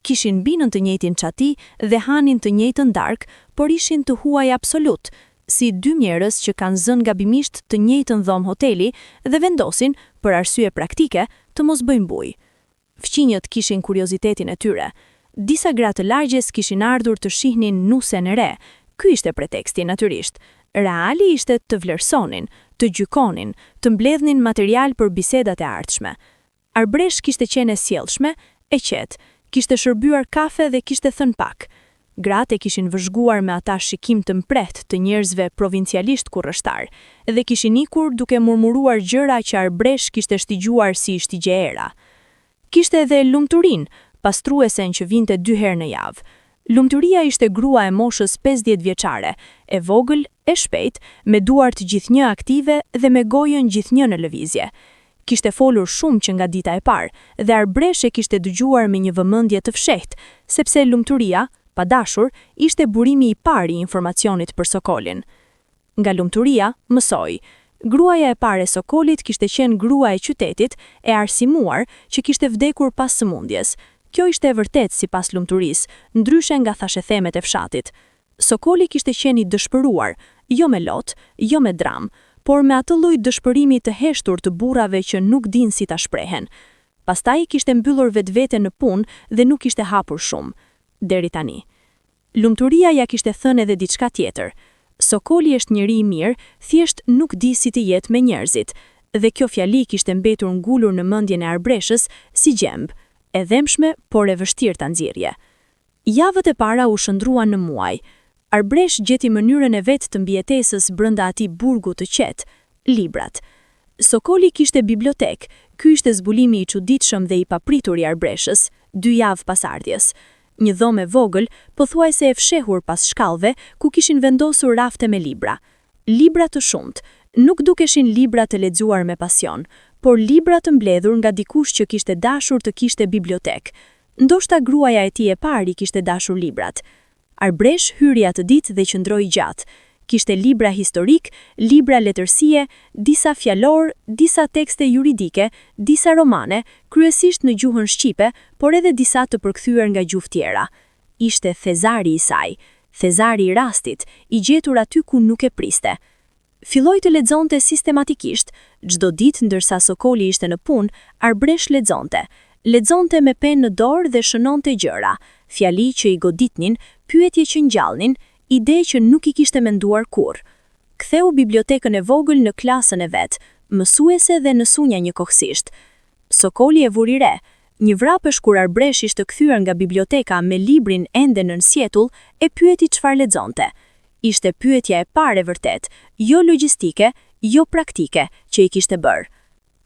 Kishin binën të njëjtin çati dhe hanin të njëjtën darkë, por ishin të huaj absolut, si 2 njerëz që kanë zënë gabimisht të njëjtën dhomë hoteli dhe vendosin, për arsye praktike, të mos bëjnë bujë. Fqinjët kishin kuriozitetin e tyre. Disa gra të lagjes kishin ardhur të shihnin nusen e re. Ky ishte preteksti natyrisht. Reali ishte të vlerësonin, të gjykonin, të mbledhnin material për bisedat e ardhshme. Arbresh kishte qenë e sjellshme, e qetë, kishte shërbyer kafe dhe kishte thënë pak. Gratë e kishin vëzhguar me ata shikim të mprehtë të njerëzve provincialisht kurrështar, dhe kishin ikur duke murmuruar gjëra që Arbresh kishte shtigjuar si shtigjeera. Kishte edhe lumturin, pastruesen që vinte 2 herë në javë. Lumturia ishte grua e moshës 50 vjeçare, e vogël, e shpejt, me duart gjithnjë aktive dhe me gojën gjithnjë në lëvizje. Kishte folur shumë që nga dita e parë, dhe Arbresh e kishte dëgjuar me një vëmendje të fshehtë, sepse lumturia, pa dashur, ishte burimi i parë i informacionit për Sokolin. Nga lumturia, mësoi. Gruaja e parë e Sokolit kishte qenë grua e qytetit, e arsimuar, që kishte vdekur pas sëmundjes. Kjo ishte e vërtet si pas lumturisë, ndryshe nga thashethemet e fshatit. Sokoli kishte qenë i dëshpëruar, jo me lot, jo me dram, por me atë lloj dëshpërimi të heshtur të burrave që nuk din si ta shprehen. Pastaj kishte mbyllur vetveten në punë dhe nuk kishte hapur shumë. Deri tani. Lumturia ja kishte thënë edhe diçka tjetër. Sokoli është njeri i mirë, thjesht nuk di si të jetë me njerëzit, dhe kjo fjali kishte mbetur ngulur në mendjen e Arbreshës si gjemb, e dhemshme, por e vështirë ta nxjerrje. Javët e para u shndruan në muaj. Arbresh gjeti mënyrën e vet të mbijetesës brenda atij burgu të qetë, librat. Sokoli kishte bibliotek, ky ishte zbulimi i çuditshëm dhe i papritur i Arbreshës, 2 javë pas ardhjes. Një dhomë e vogël, pothuajse e fshehur pas shkallëve, ku kishin vendosur rafte me libra. Libra të shumt, nuk dukeshin libra të lexuar me pasion, por libra të mbledhur nga dikush që kishte dashur të kishte bibliotek. Ndoshta gruaja e tij e parë kishte dashur librat. Arbresh hyri atë ditë dhe qëndroi gjatë. Kishte libra historik, libra letërsie, disa fjalor, disa tekste juridike, disa romane, kryesisht në gjuhën shqipe, por edhe disa të përkthyer nga gjuhë tjera. Ishte thezari i saj, thezari i rastit, i gjetur aty ku nuk e priste. Filloi të lexonte sistematikisht, çdo ditë ndërsa Sokoli ishte në punë, Arbresh lexonte. Lexonte me penë në dorë dhe shënonte gjëra, fjali që i goditnin, pyetje që ngjallnin, ide që nuk i kishte menduar kurrë. Ktheu bibliotekën e vogël në klasën e vet, mësuese dhe në sunja njëkohësisht. Sokoli e vuri re. Një vrapësh kur Arbresh ishte kthyer nga biblioteka me librin ende nën sjetull, e pyeti çfarë lexonte. Ishte pyetja e parë e vërtet, jo logjistike, jo praktike, që i kishte bërë.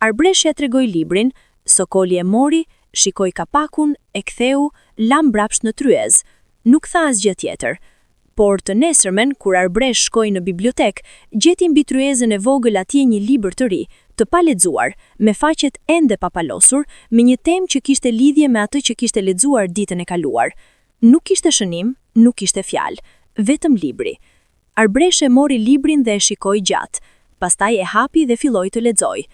Arbresh ja tregoi librin, Sokoli e mori, shikoi kapakun, e ktheu, la mbrapsht në tryez. Nuk tha asgjë tjetër. Por të nesërmen, kur Arbresh shkoi në bibliotek, gjeti mbi tryezën e vogël atje një libër të ri, të pa lexuar, me faqet ende pa palosur, me një temë që kishte lidhje me atë që kishte lexuar ditën e kaluar. Nuk kishte shënim, nuk kishte fjalë, vetëm libri. Arbresh e mori librin dhe e shikoi gjatë, pastaj e hapi dhe filloi të lexojë.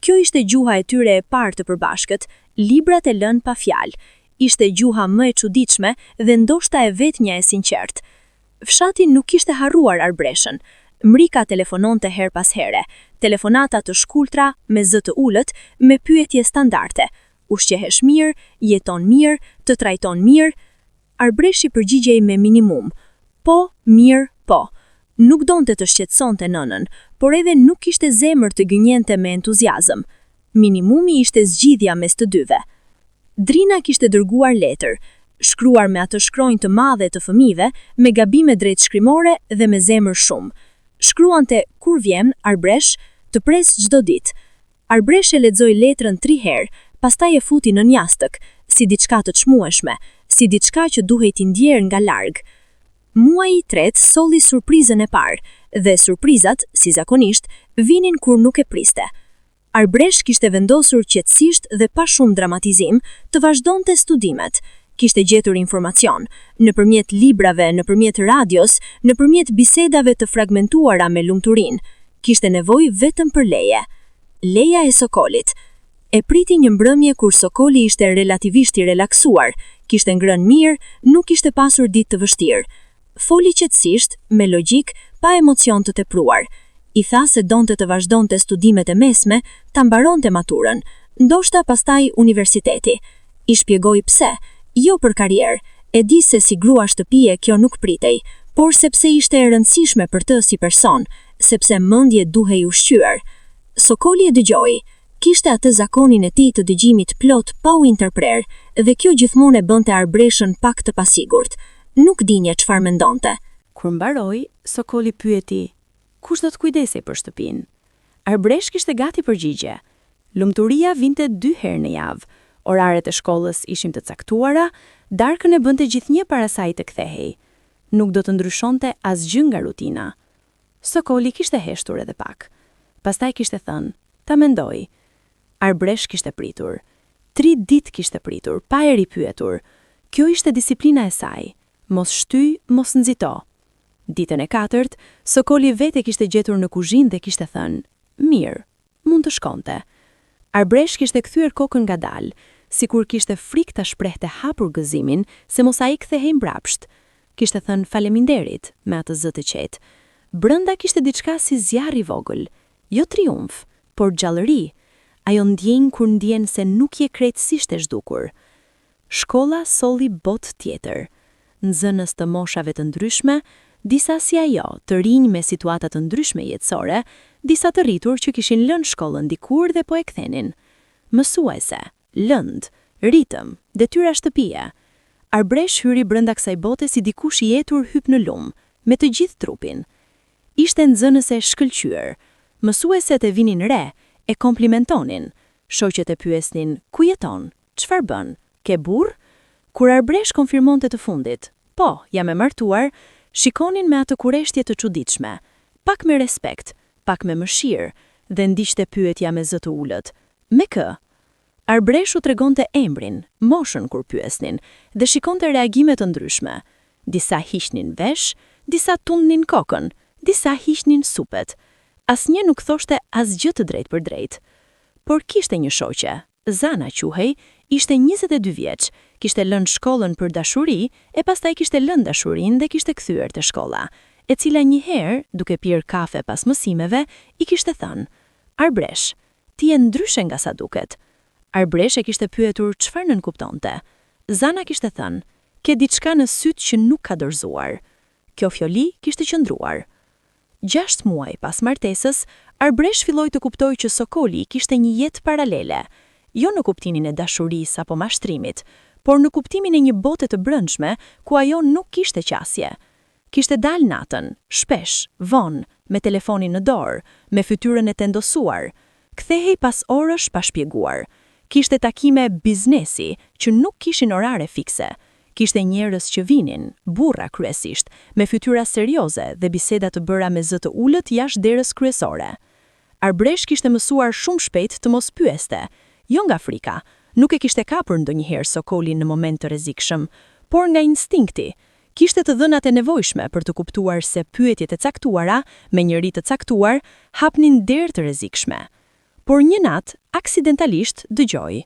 Kjo ishte gjuha e tyre e parë të përbashkët, librat e lënë pa fjalë. Ishte gjuha më e çuditshme dhe ndoshta e vetmja e sinqertë. Fshati nuk kishte harruar Arbreshën. Mrika telefononte her pas here, telefonata të shkultra, me zë të ulët, me pyetje standarde. Ushqehesh mirë, jeton mirë, të trajton mirë. Arbreshi përgjigjej me minimum. Po, mirë, po. Nuk donte të shqetësonte nënën, por edhe nuk kishte zemër të gënjente me entuziazëm. Minimumi ishte zgjidhja mes të dyve. Drina kishte dërguar letër, shkruar me atë shkronjë të madhe të fëmijëve, me gabime drejt shkrimore dhe me zemër shumë. Shkruante kur vjen Arbresh të pres çdo ditë. Arbresh e lexoi letrën 3 herë, pastaj e futi në njastëk, si diçka të çmueshme, si diçka që duhej t'i ndjerë nga larg. Muaji i tretë solli surprizën e parë, dhe surprizat, si zakonisht, vinin kur nuk e priste. Arbresh kishte vendosur qetësisht dhe pa shumë dramatizim të vazhdonte studimet. Kishte gjetur informacion, nëpërmjet librave, nëpërmjet radios, nëpërmjet bisedave të fragmentuara me lumturin. Kishte nevojë vetëm për leje. Leja e Sokolit. E priti një mbrëmje kur Sokoli ishte relativisht i relaksuar, kishte ngrënë mirë, nuk kishte pasur ditë të vështirë. Foli qetësisht, me logjik, pa emocion të tepruar. I tha se donte të vazhdonte studimet e mesme, ta mbaronte maturën, ndoshta pastaj universiteti. I shpjegoi pse, Jo për karrierë, e di se si grua shtëpie kjo nuk pritej, por sepse ishte e rëndësishme për të si person, sepse mendje duhej ushqyer. Sokoli e dëgjoi, kishte atë zakonin e tij të dëgjimit plot pa u interprer, dhe kjo gjithmonë e bënte Arbreshën pak të pasigurt. Nuk dinje çfarë mendonte. Kur mbaroi, Sokoli pyeti: "Kush do të kujdesej për shtëpinë?" Arbresh kishte gati përgjigje. Lumturia vinte 2 herë në javë. Oraret e shkollës ishin të caktuara, darkën e bënte gjithnjë para saj të kthehej. Nuk do të ndryshonte asgjë nga rutina. Sokoli kishte heshtur edhe pak. Pastaj kishte thënë: "Ta mendoj." Arbresh kishte pritur. 3 ditë kishte pritur, pa e ripyetur. Kjo ishte disiplina e saj. Mos shty, mos nxito. Ditën e 4, Sokoli vete kishte gjetur në kuzhinë dhe kishte thënë: "Mirë, mund të shkonte." Arbresh kishte kthyer kokën ngadalë, sikur kishte frikë ta shprehte hapur gëzimin se mos ai kthehej mbrapsht. Kishte thënë faleminderit me atë zë të qetë. Brenda kishte diçka si zjarr i vogël, jo triumf, por gjallëri. Ajo ndjen kur ndjen se nuk je krejtësisht e zhdukur. Shkolla solli botë tjetër. Nxënës të moshave të ndryshme, disa si ajo, të rinj me situata të ndryshme jetësore, disa të rritur që kishin lënë shkollën dikur dhe po e kthenin. Mësuese, lënd, ritëm, detyra shtëpie. Arbresh hyri brenda kësaj bote si dikush i jetur hyp në lum, me të gjithë trupin. Ishte nxënëse shkëlqyer. Mësueset e vinin re, e komplimentonin. Shoqet e pyesnin: "Ku jeton? Çfarë bën? Ke burr?" Kur Arbresh konfirmonte të fundit: "Po, jam e martuar", shikonin me atë kureshtje të çuditshme, pak me respekt, pak me mëshirë, dhe ndiqte pyetja me zë të ulët: "Me kë?" Arbresh u tregonte emrin, moshën kur pyesnin, dhe shikonte reagime të ndryshme. Disa hiqnin vesh, disa tundnin kokën, disa hiqnin supet. Asnjë nuk thoshte asgjë të drejtë për drejtë. Por kishte një shoqe, Zana quhej, ishte 22 vjeç, kishte lënë shkollën për dashuri, e pastaj kishte lënë dashurinë dhe kishte kthyer te shkolla, e cila një herë, duke pirë kafe pas mësimeve, i kishte thënë: "Arbresh, ti je ndryshe nga sa duket." Arbresh e kishte pyetur çfarë nënkuptonte. Zana kishte thënë: "Ke diçka në syt që nuk ka dorëzuar." Kjo fjoli kishte qëndruar. 6 muaj pas martesës, Arbresh filloi të kuptoj që Sokoli kishte një jetë paralele, jo në kuptimin e dashurisë apo mashtrimit, por në kuptimin e një bote të brendshme ku ajo nuk kishte qasje. Kishte dalë natën, shpesh, vonë, me telefonin në dorë, me fytyrën e tendosuar. Kthehej pas orësh pa shpjeguar. Kishte takime biznesi që nuk kishin orare fikse. Kishte njerëz që vinin, burra kryesisht, me fytyra serioze dhe biseda të bëra me zë të ulët jashtë derës kryesore. Arbresh kishte mësuar shumë shpejt të mos pyeste, jo nga frika, nuk e kishte kapur ndonjëherë Sokolin në moment të rrezikshëm, por nga instinkti. Kishte të dhënat e nevojshme për të kuptuar se pyetjet e caktuara, me njerëz të caktuar, hapnin derë të rrezikshme. Por një natë, aksidentalisht, dëgjoi.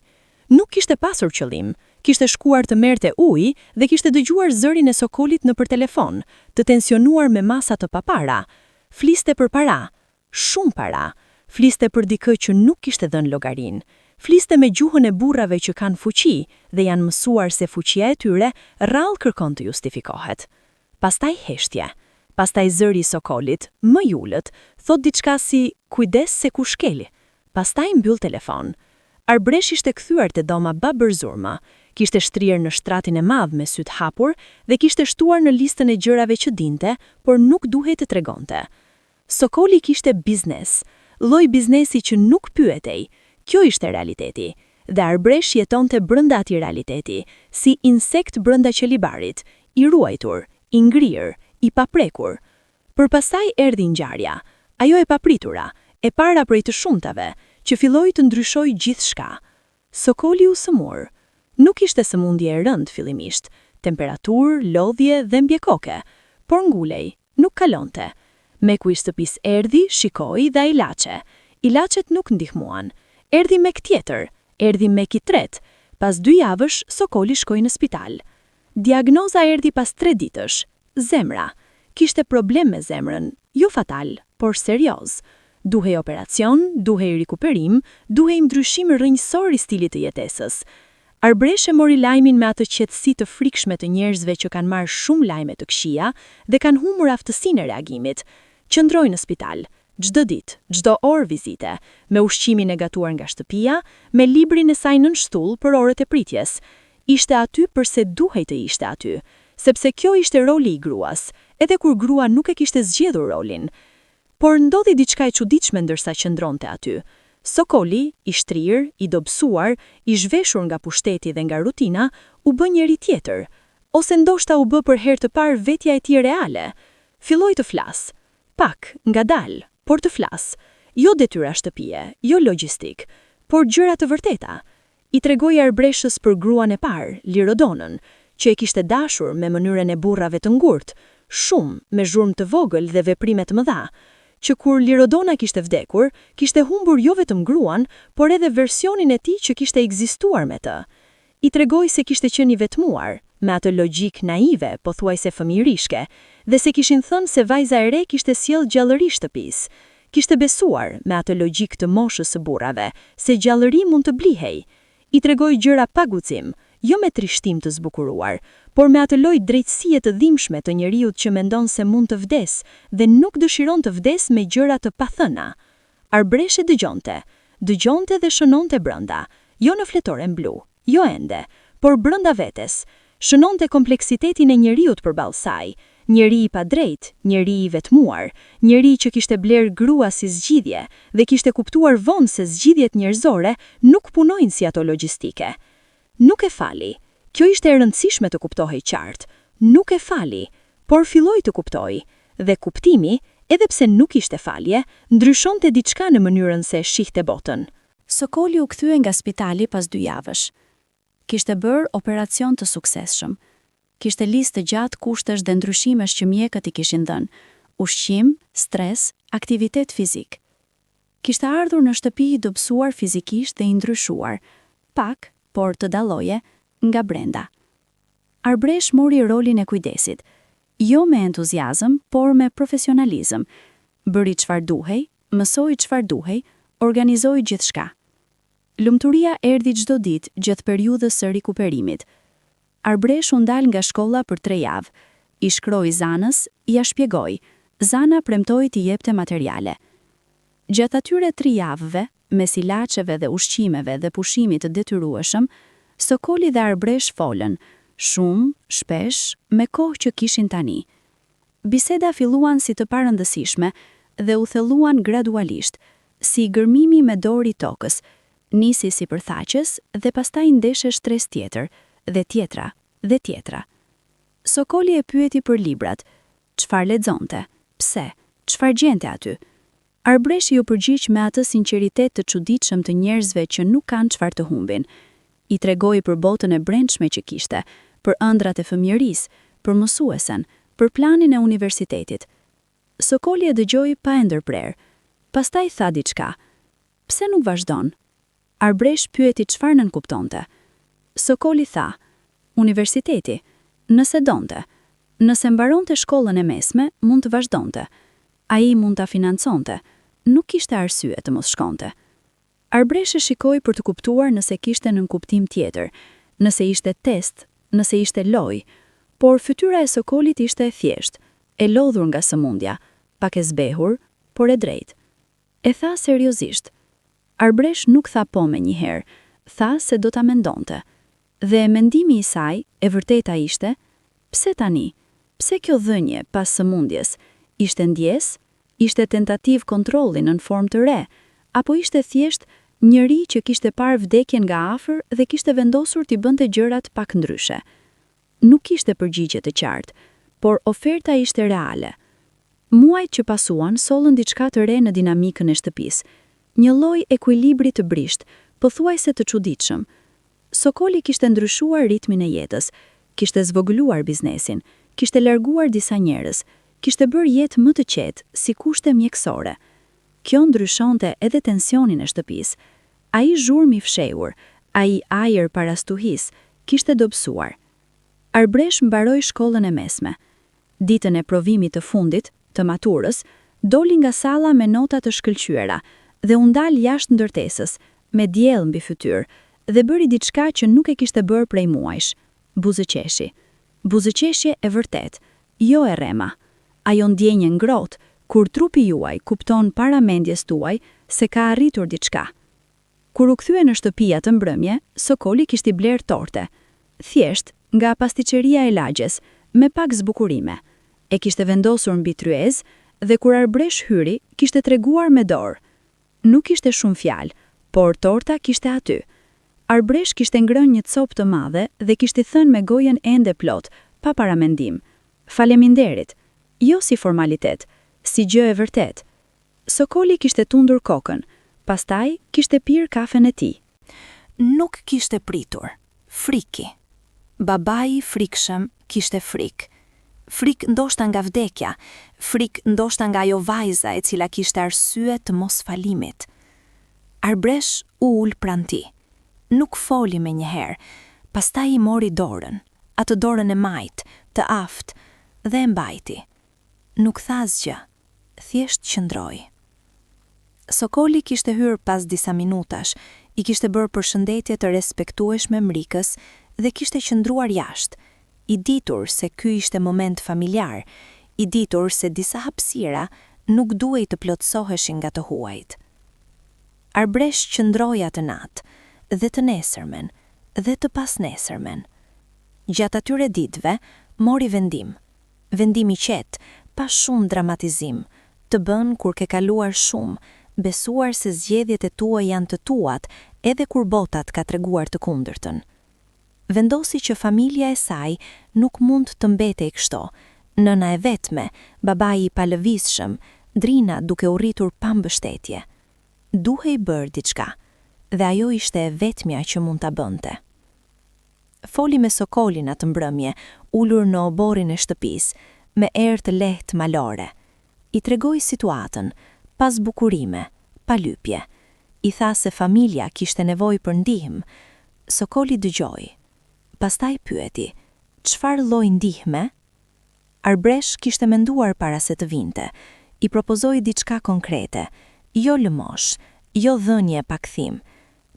Nuk kishte pasur qëllim, kishte shkuar të merrte ujë dhe kishte dëgjuar zërin e Sokolit nëpër telefon, të tensionuar me masa të papara. Fliste për para, shumë para. Fliste për dikë që nuk kishte dhënë llogarin. Fliste me gjuhën e burrave që kanë fuqi dhe janë mësuar se fuqia e tyre rrallë kërkon të justifikohet. Pastaj heshtje. Pastaj zëri i Sokolit, më i ulët, thot diçka si kujdes se ku shkeli. Pastaj mbyll telefon. Arbresh ishte kthyer te doma babërzurma, kishte shtrirë në shtratin e madh me syt hapur dhe kishte shtuar në listën e gjërave që dinte, por nuk duhej të tregonte. Sokoli kishte biznes, lloj biznesi që nuk pyetej. Kjo ishte realiteti, dhe Arbresh jetonte brenda atij realiteti, si insekt brenda qelibarit, i ruajtur, i ngrirë, i paprekur. Përpastaj erdhi ngjarja, ajo e papritura, e para prej të shumtave, që filloi të ndryshojë gjithçka. Sokoli u sëmur. Nuk ishte sëmundje e rëndë fillimisht, temperaturë, lodhje dhe mbjekoke, por ngulej, nuk kalonte. Meku i shtëpisë erdhi, shikoi dhe ilaçe. Ilaçet nuk ndihmuan. Erdhi mek tjetër, erdhi mek i tret. Pas 2 javësh, Sokoli shkoi në spital. Diagnoza erdhi pas 3 ditësh. Zemra. Kishte problem me zemrën, jo fatal, por serioz. Duhej operacion, duhej rikuperim, duhej ndryshim rrënjësor i stilit të jetesës. Arbreshe mori lajmin me atë qetësi të frikshme të njerëzve që kanë marrë shumë lajme të këqija dhe kanë humbur aftësinë e reagimit. Qëndroi në spital, çdo ditë, çdo orë vizite, me ushqimin e gatuar nga shtëpia, me librin e saj nën shtull për orët e pritjes. Ishte aty përse duhej të ishte aty, sepse kjo ishte roli i gruas, edhe kur grua nuk e kishte zgjedhur rolin. Por ndodhi diçka e çuditshme ndërsa qëndronte aty. Sokoli, i shtrirë, i dobësuar, i zhveshur nga pushteti dhe nga rutina, u bë njëri tjetër, ose ndoshta u bë për herë të parë vetja e tij reale. Filloi të flas, pak, ngadalë, por të flas. Jo detyra shtëpie, jo logjistik, por gjëra të vërteta. I tregoi Arbreshës për gruan e parë, Lirodonën, që e kishte dashur me mënyrën e burrave të ngurtë, shumë me zhurmë të vogël dhe veprime të mëdha, që kur Lirodona kishte vdekur, kishte humbur jo vetëm gruan, por edhe versionin e tij që kishte ekzistuar me të. I tregoi se kishte qenë i vetmuar, me atë logjik naive, pothuajse fëmijërishke, dhe se kishin thënë se vajza e re kishte sjell gjallëri shtëpisë. Kishte besuar, me atë logjik të moshës së burrave, se gjallëri mund të blihej. I tregoi gjëra pa guxim, jo me trishtim të zbukuruar, por me atë lloj drejtësie të dhimbshme të njeriut që mendon se mund të vdes dhe nuk dëshiron të vdes me gjëra të pathëna. Arbreshe dëgjonte dhe shënonte brenda, jo në fletoren blu, jo ende, por brenda vetes. Shënonte kompleksitetin e njeriut përballë saj, njeri i padrejt, njeri i vetmuar, njeri që kishte bler grua si zgjidhje dhe kishte kuptuar vonë se zgjidhjet njerëzore nuk punojnë si ato logjistike. Nuk e fali. Kjo ishte e rëndësishme të kuptohej qartë. Nuk e fali, por filloi të kuptoi, dhe kuptimi, edhe pse nuk ishte falje, ndryshonte diçka në mënyrën se shihte botën. Sokoli u kthye nga spitali pas 2 javësh. Kishte bërë operacion të suksesshëm. Kishte listë të gjatë kushtesh dhe ndryshimesh që mjekët i kishin dhënë: ushqim, stres, aktivitet fizik. Kishte ardhur në shtëpi i dobësuar fizikisht dhe i ndryshuar, pak, por të dalloje, nga brenda. Arbresh mori rolin e kujdesit, jo me entuziazëm, por me profesionalizëm. Bëri çfarë duhej, mësoi çfarë duhej, organizoi gjithçka. Lumturia erdhi çdo ditë gjatë periudhës së rikuperimit. Arbresh u ndal nga shkolla për 3 javë. I shkroi Zanës, ja shpjegoi. Zana premtoi t'i jepte materiale. Gjatë atyre 3 javëve, mes ilaçeve dhe ushqimeve dhe pushimit të detyrueshëm, Sokoli dhe Arbresh folën, shumë, shpesh, me kohë që kishin tani. Biseda filluan si të parëndësishme dhe u thelluan gradualisht, si gërmimi me dorë i tokës, nisi si përthaqës dhe pastaj ndeshe stres tjetër, dhe tjetra, dhe tjetra. Sokoli e pyeti për librat, çfarë lexonte, pse, çfarë gjente aty. Arbreshi u përgjigj me atë sinqeritet të çuditshëm të njerëzve që nuk kanë çfarë të humbin. I tregoi për botën e brendshme që kishte, për ëndrat e fëmijërisë, për mësuesen, për planin e universitetit. Sokoli e dëgjoi pa e ndërprer. Pastaj tha diçka. Pse nuk vazhdon? Arbresh pyeti çfarë nën kuptonte. Sokoli tha, universiteti, nëse donte. Nëse mbaronte shkollën e mesme, mund të vazhdonte. Ai mund ta financonte, nuk kishte arsye të mos shkonte. Arbresh e shikoi për të kuptuar nëse kishte nën kuptim tjetër, nëse ishte test, nëse ishte lojë, por fytyra e Sokolit ishte e thjeshtë, e lodhur nga sëmundja, pak e zbehur, por e drejtë. E tha seriozisht. Arbresh nuk tha po me njëherë, tha se do ta mendonte. Dhe mendimi i saj, e vërteta ishte, pse tani? Pse kjo dhënje pas sëmundjes? Ishte ndjes? Ishte tentativ kontrolli në formë të re? Apo ishte thjesht njëri që kishte parë vdekjen nga afër dhe kishte vendosur t'i bënte gjërat pak ndryshe? Nuk kishte përgjigje të qartë, por oferta ishte reale. Muajt që pasuan sollën diçka të re në dinamikën e shtëpisë, një lloj ekuilibri të brisht, pothuajse të çuditshëm. Sokoli kishte ndryshuar ritmin e jetës, kishte zvogëluar biznesin, kishte larguar disa njerëz, kishte bërë jetë më të qetë, si kushte mjekësore. Kjo ndryshonte edhe tensionin e shtëpisë. Ai zhurmë i fshehur, ai ajër para stuhis, kishte dobësuar. Arbresh mbaroi shkollën e mesme. Ditën e provimit të fundit, të maturës, doli nga salla me nota të shkëlqyera dhe u ndal jashtë ndërtesës, me diell mbi fytyrë, dhe bëri diçka që nuk e kishte bërë prej muajsh. Buzëqeshi. Buzëqeshje e vërtet, jo e rrema. Ajo ndjenjë ngrohtë kur trupi juaj kupton para mendjes tuaj se ka arritur diçka. Kur u kthye në shtëpi atë mbrëmje, Sokoli kishte bler torte. Thjesht nga pastiqeria e lagjes, me pak zbukurime. E kishte vendosur mbi tryezë dhe kur Arbresh hyri, kishte treguar me dorë. Nuk ishte shumë fjalë, por torta kishte aty. Arbresh kishte ngrënë një copë të madhe dhe kishte thënë me gojen ende plot, pa paramendim. Faleminderit, jo si formalitet, si gjë e vërtet. Sokoli kishte tundur kokën, pastaj kishte pirë kafen e tij. Nuk kishte pritur, friki. Babai frikshëm kishte frikë. Frikë ndoshta nga vdekja, frikë ndoshta nga ajo vajza e cila kishte arsye të mos falimit. Arbresh u ul pranë tij. Nuk foli me njëherë, pastaj i mori dorën, atë dorën e majt, të aft, dhe e mbajti. Nuk tha asgjë, thjesht qëndroi. Sokoli kishte hyrë pas disa minutash, i kishte bërë përshëndetje të respektueshme mrikës dhe kishte qëndruar jashtë, i ditur se ky ishte moment familjar, i ditur se disa hapësira nuk duhej të plotësoheshin nga të huajt. Arbresh qëndroi atë natë, dhe të nesërmen, dhe të pasnesërmen. Gjatë atyre ditëve, mori vendim i qetë, pa shumë dramatizim, të bën kur ke kaluar shumë, besuar se zgjedhjet e tua janë të tuat, edhe kur botat ka treguar të kundërtën. Vendosi që familja e saj nuk mund të mbetej kështu, nëna e vetme, babai i palëvizshëm, drina duke u rritur pa mbështetje. Duhej bërë diçka, dhe ajo ishte e vetmja që mund ta bënte. Foli me Sokolin atë mbrëmje, ulur në oborrin e shtëpisë, me erë të lehtë malore. I tregoi situatën, pa zbukurime, pa lypje. I tha se familja kishte nevojë për ndihmë. Sokoli dëgjoi. Pastaj pyeti, çfarë lloj ndihme? Arbresh kishte menduar para se të vinte. I propozoi diçka konkrete, jo lëmosh, jo dhënje pa kthim.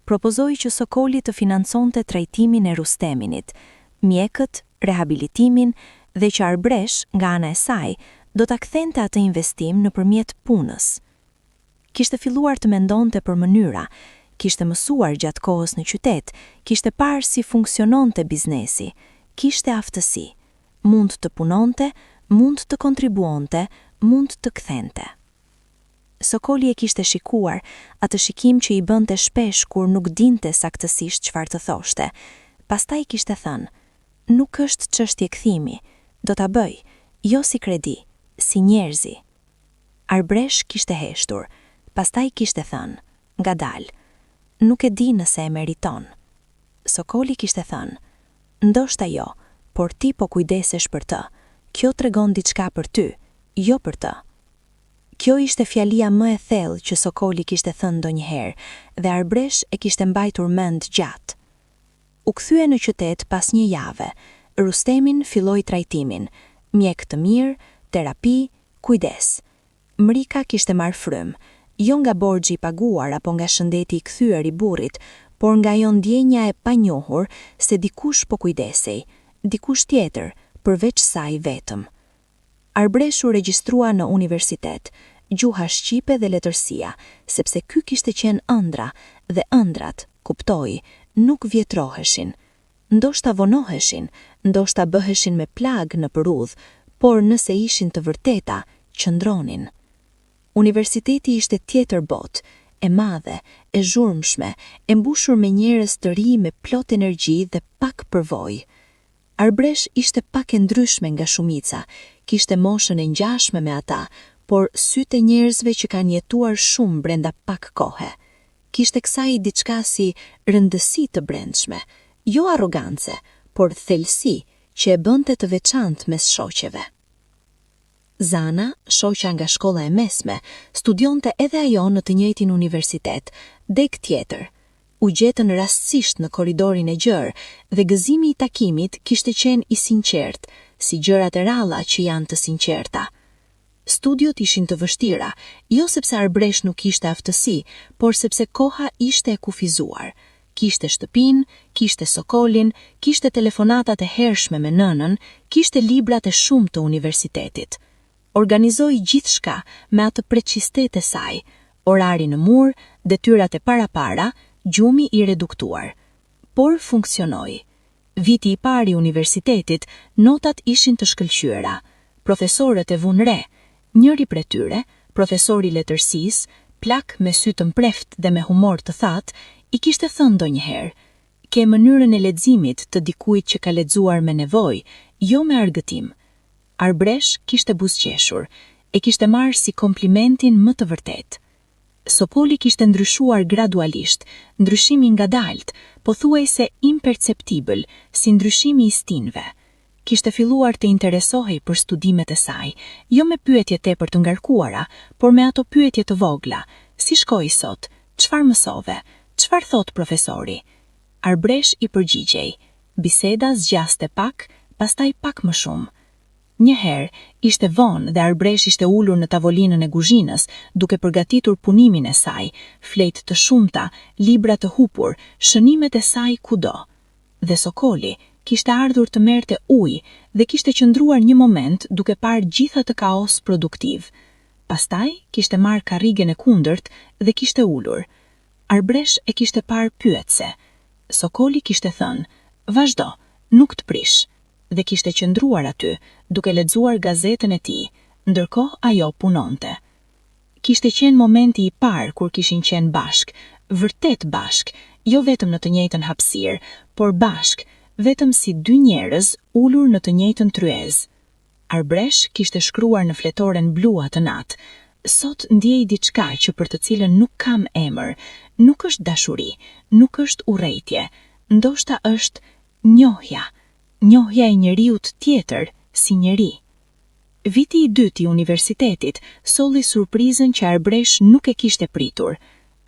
Propozoi që Sokoli të financonte trajtimin e Rusteminit, mjekët, rehabilitimin dhe që Arbresh, nga ana e saj, do ta kthente atë investim nëpërmjet punës. Kishte filluar të mendonte për mënyra, kishte mësuar gjatë kohës në qytet, kishte parë si funksiononte biznesi, kishte aftësi, mund të punonte, mund të kontribuonte, mund të kthente. Sokoli e kishte shikuar, atë shikim që i bënte shpesh kur nuk dinte saktësisht çfarë të thoshte. Pastaj kishte thënë, nuk është çështje kthimi, do ta bëj, jo si kredi, si njerëzi. Arbresh kishte heshtur, pastaj kishte thënë, ngadalë, nuk e di nëse e meriton. Sokoli kishte thënë, ndoshta jo, por ti po kujdesesh për të. Kjo tregon diçka për ty, jo për të. Kjo ishte fjalia më e thellë që Sokoli kishte thënë ndonjëherë, dhe Arbresh e kishte mbajtur mend gjatë. U kthye në qytet pas një jave. Rustemin filloi trajtimin, mjek të mirë, terapi, kujdes. Mrika kishte marrë frym, jo nga borxhi i paguar apo nga shëndeti i kthyer i burrit, por nga ajo ndjenja e panjohur se dikush po kujdesej, dikush tjetër, përveç saj vetëm. Arbresh u regjistrua në universitet, gjuha shqipe dhe letërsia, sepse ky kishte qenë ëndra, dhe ëndrat, kuptoi, nuk vjetroheshin. Ndoshta vonoheshin, ndoshta bëheshin me plag në përudh, por nëse ishin të vërteta, qëndronin. Universiteti ishte tjetër botë, e madhe, e zhurmshme, e mbushur me njerëz të ri me plot energji dhe pak përvojë. Arbresh ishte pak e ndryshme nga shumica, kishte moshën e ngjashme me ata, por sytë e njerëzve që kanë jetuar shumë brenda pak kohe. Kishte kësaj diçka si rëndësi të brendshme, jo arrogance, por thelsi që e bënte të veçantë mes shoqeve. Zana, shoqja nga shkolla e mesme, studionte edhe ajo në të njëjtin universitet, deg tjetër. U gjetën rastësisht në korridorin e gjerë dhe gëzimi i takimit kishte qenë i sinqert, si gjërat e ralla që janë të sinqerta. Studiot ishin të vështira, jo sepse Arbresh nuk kishte aftësi, por sepse koha ishte e kufizuar. Kishte shtëpinë, kishte sokolin, kishte telefonatat e hershme me nënën, kishte librat e shumë të universitetit. Organizoi gjithçka me atë precistet e saj, orari në mur, detyrat e para, gjumi i reduktuar. Por funksionoi. Viti i parë i universitetit, notat ishin të shkëlqyera. Profesorët e vunë re, njëri prej tyre, profesori letërsisë, plak me sy të mpreft dhe me humor të thatë, i kishte thënë ndonjëherë: "Ke mënyrën e leximit të dikujt që ka lexuar me nevojë, jo me argëtim." Arbresh kishte buzëqeshur, e kishte marrë si komplimentin më të vërtetë. Sokoli kishte ndryshuar gradualisht, ndryshimi ngadalt, pothuajse imperceptibël, si ndryshimi i stinëve. Kishte filluar të interesohej për studimet e saj, jo me pyetje tepër të ngarkuara, por me ato pyetje të vogla: si shkoi sot, çfarë mësove, çfarë thot profesori? Arbresh i përgjigjej. Biseda zgjaste pak, pastaj pak më shumë. Njëherë, ishte vonë dhe Arbresh ishte ulur në tavolinën e kuzhinës, duke përgatitur punimin e saj, fletë të shumta, libra të hupur, shënimet e saj kudo. Dhe Sokoli kishte ardhur të merrte ujë dhe kishte qëndruar një moment duke parë gjithë atë kaos produktiv. Pastaj kishte marrë karrigen e kundërt dhe kishte ulur. Arbresh e kishte parë pyetse. Sokoli kishte thënë: "Vazhdo, nuk të prish." Dhe kishte qëndruar aty, duke lexuar gazetën e tij, ndërkohë ajo punonte. Kishte qenë momenti i parë kur kishin qenë bashk, vërtet bashk, jo vetëm në të njëjtën hapësirë, por bashk, vetëm si dy njerëz ulur në të njëjtën tryezë. Arbresh kishte shkruar në fletoren blu atë natë: "Sot ndjej diçka që për të cilën nuk kam emër, nuk është dashuri, nuk është urrejtje, ndoshta është njohja e njeriut tjetër si njeri." Viti i dytë i universitetit solli surprizën që Arbresh nuk e kishte pritur.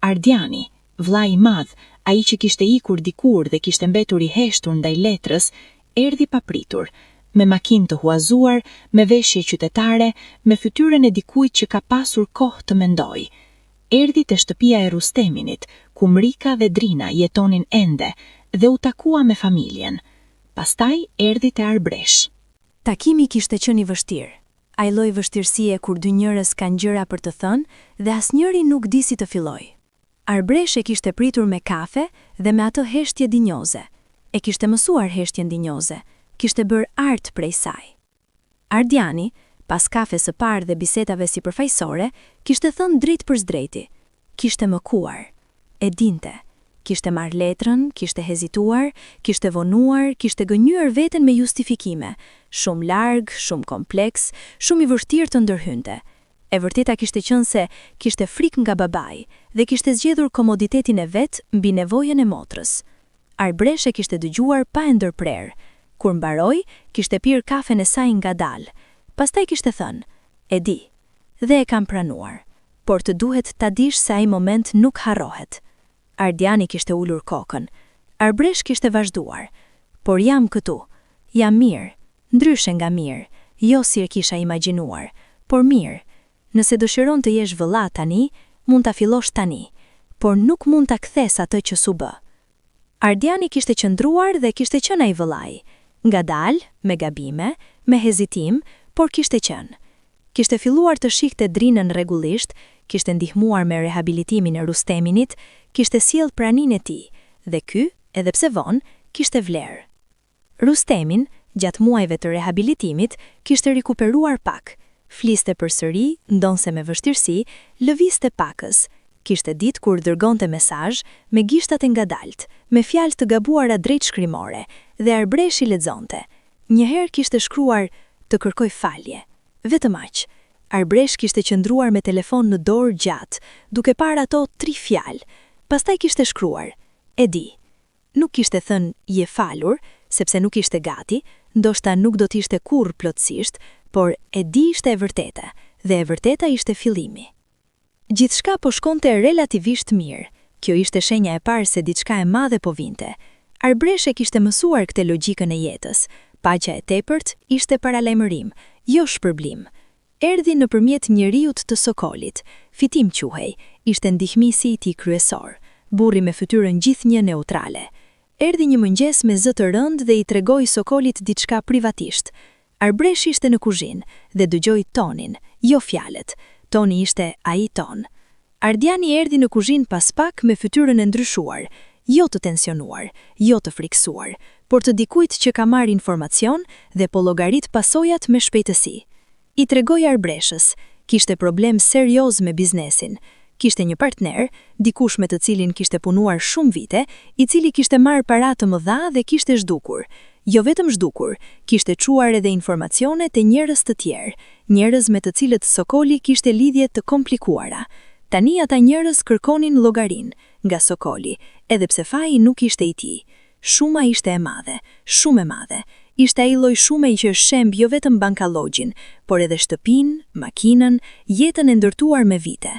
Ardiani, vllai i madh, ai që kishte ikur dikur dhe kishte mbetur i heshtur ndaj letrës, erdhi papritur, me makinë të huazuar, me veshje qytetare, me fytyrën e dikujt që ka pasur kohë të mendojë. Erdhi te shtëpia e Rusteminit, ku Mrika dhe Drina jetonin ende, dhe u takua me familjen. Pastaj erdhi te Arbresh. Takimi kishte qenë i vështirë. Ai lloj vështirësie kur dy njerëz kanë gjëra për të thënë dhe asnjëri nuk di si të fillojë. Arbresh e kishte pritur me kafe dhe me atë heshtje dinjoze. E kishte mësuar heshtjen dinjoze, kishte bërë art prej saj. Ardiani, pas kafes së parë dhe bisedave sipërfaqësore, kishte thënë drejt për drejti. Kishte mëkuar. E dinte. Kishte marrë letrën, kishte hezituar, kishte vonuar, kishte gënjur veten me justifikime, shumë larg, shumë kompleks, shumë i vështirë të ndërhynte. E vërteta kishte qenë se kishte frikë nga babai dhe kishte zgjedhur komoditetin e vet mbi nevojën e motrës. Arbresh e kishte dëgjuar pa e ndërprer. Kur mbaroi, kishte pirë kafen e saj ngadalë. Pastaj kishte thënë: "E di, dhe e kam pranuar, por të duhet ta dish se ai moment nuk harrohet." Ardiani kishte ulur kokën. Arbresh kishte vazhduar: "Por jam këtu. Jam mirë, ndryshe nga mirë, jo si e kisha imagjinuar, por mirë. Nëse dëshiron të jesh vëlla tani, mund ta fillosh tani, por nuk mund ta kthes atë që s'u bë." Ardiani kishte qëndruar dhe kishte qenë ai vëllai, ngadalë, me gabime, me hezitim, por kishte qenë. Kishte filluar të shihte Drinën rregullisht, kishte ndihmuar me rehabilitimin e Rusteminit, kishte sjell praninë e tij, dhe ky, edhe pse vonë, kishte vlerë. Rustemin, gjatë muajve të rehabilitimit, kishte rikuperuar pak. Fliste përsëri, ndonse me vështirësi, lëvizte pakës. Kishte ditë kur dërgonte mesazh me gishtat e ngadalt, me fjalë të gabuara drejt shkrimore, dhe Arbresh i lexonte. Njëherë kishte shkruar: "Të kërkoj falje." Vetëm aq. Arbresh kishte qëndruar me telefon në dorë gjatë, duke parë ato 3 fjalë. Pastaj kishte shkruar: "E di." Nuk kishte thënë "je falur", sepse nuk ishte gati, ndoshta nuk do t'ishte kurrë plotësisht, por e di ishte e vërteta, dhe e vërteta ishte fillimi. Gjithçka po shkonte relativisht mirë. Kjo ishte shenja e parë se diçka e madhe po vinte. Arbresh e kishte mësuar këtë logjikën e jetës. Paqja e tepërt ishte paralajmërim, jo shpërblim. Erdhi nëpërmjet njeriut të Sokolit. Fitim quhej, ishte ndihmësi i tij kryesor. burri me fytyrën gjithnjë neutrale. Erdhi një mëngjes me zë të rënd dhe i tregoi Sokolit diçka privatisht. Arbreshi ishte në kuzhinë dhe dëgjoi tonin, jo fjalët. Toni ishte ai ton. Ardiani erdhi në kuzhinë pas pak me fytyrën e ndryshuar, jo të tensionuar, jo të friksuar, por të dikujt që ka marrë informacion dhe po llogarit pasojat me shpejtësi. I tregoi Arbreshës, kishte problem serioz me biznesin. Kishte një partner, dikush me të cilin kishte punuar shumë vite, i cili kishte marrë para të mëdha dhe kishte zhdukur. Jo vetëm zhdukur, kishte çuar edhe informacione te njerëz të tjerë, njerëz me të cilët Sokoli kishte lidhje të komplikuara. Tani ata njerëz kërkonin llogarin nga Sokoli, edhe pse faji nuk ishte i tij. Shuma ishte e madhe, shumë e madhe. Ishte ai lloj shume që shemb jo vetëm bankallogjen, por edhe shtëpinë, makinën, jetën e ndërtuar me vite.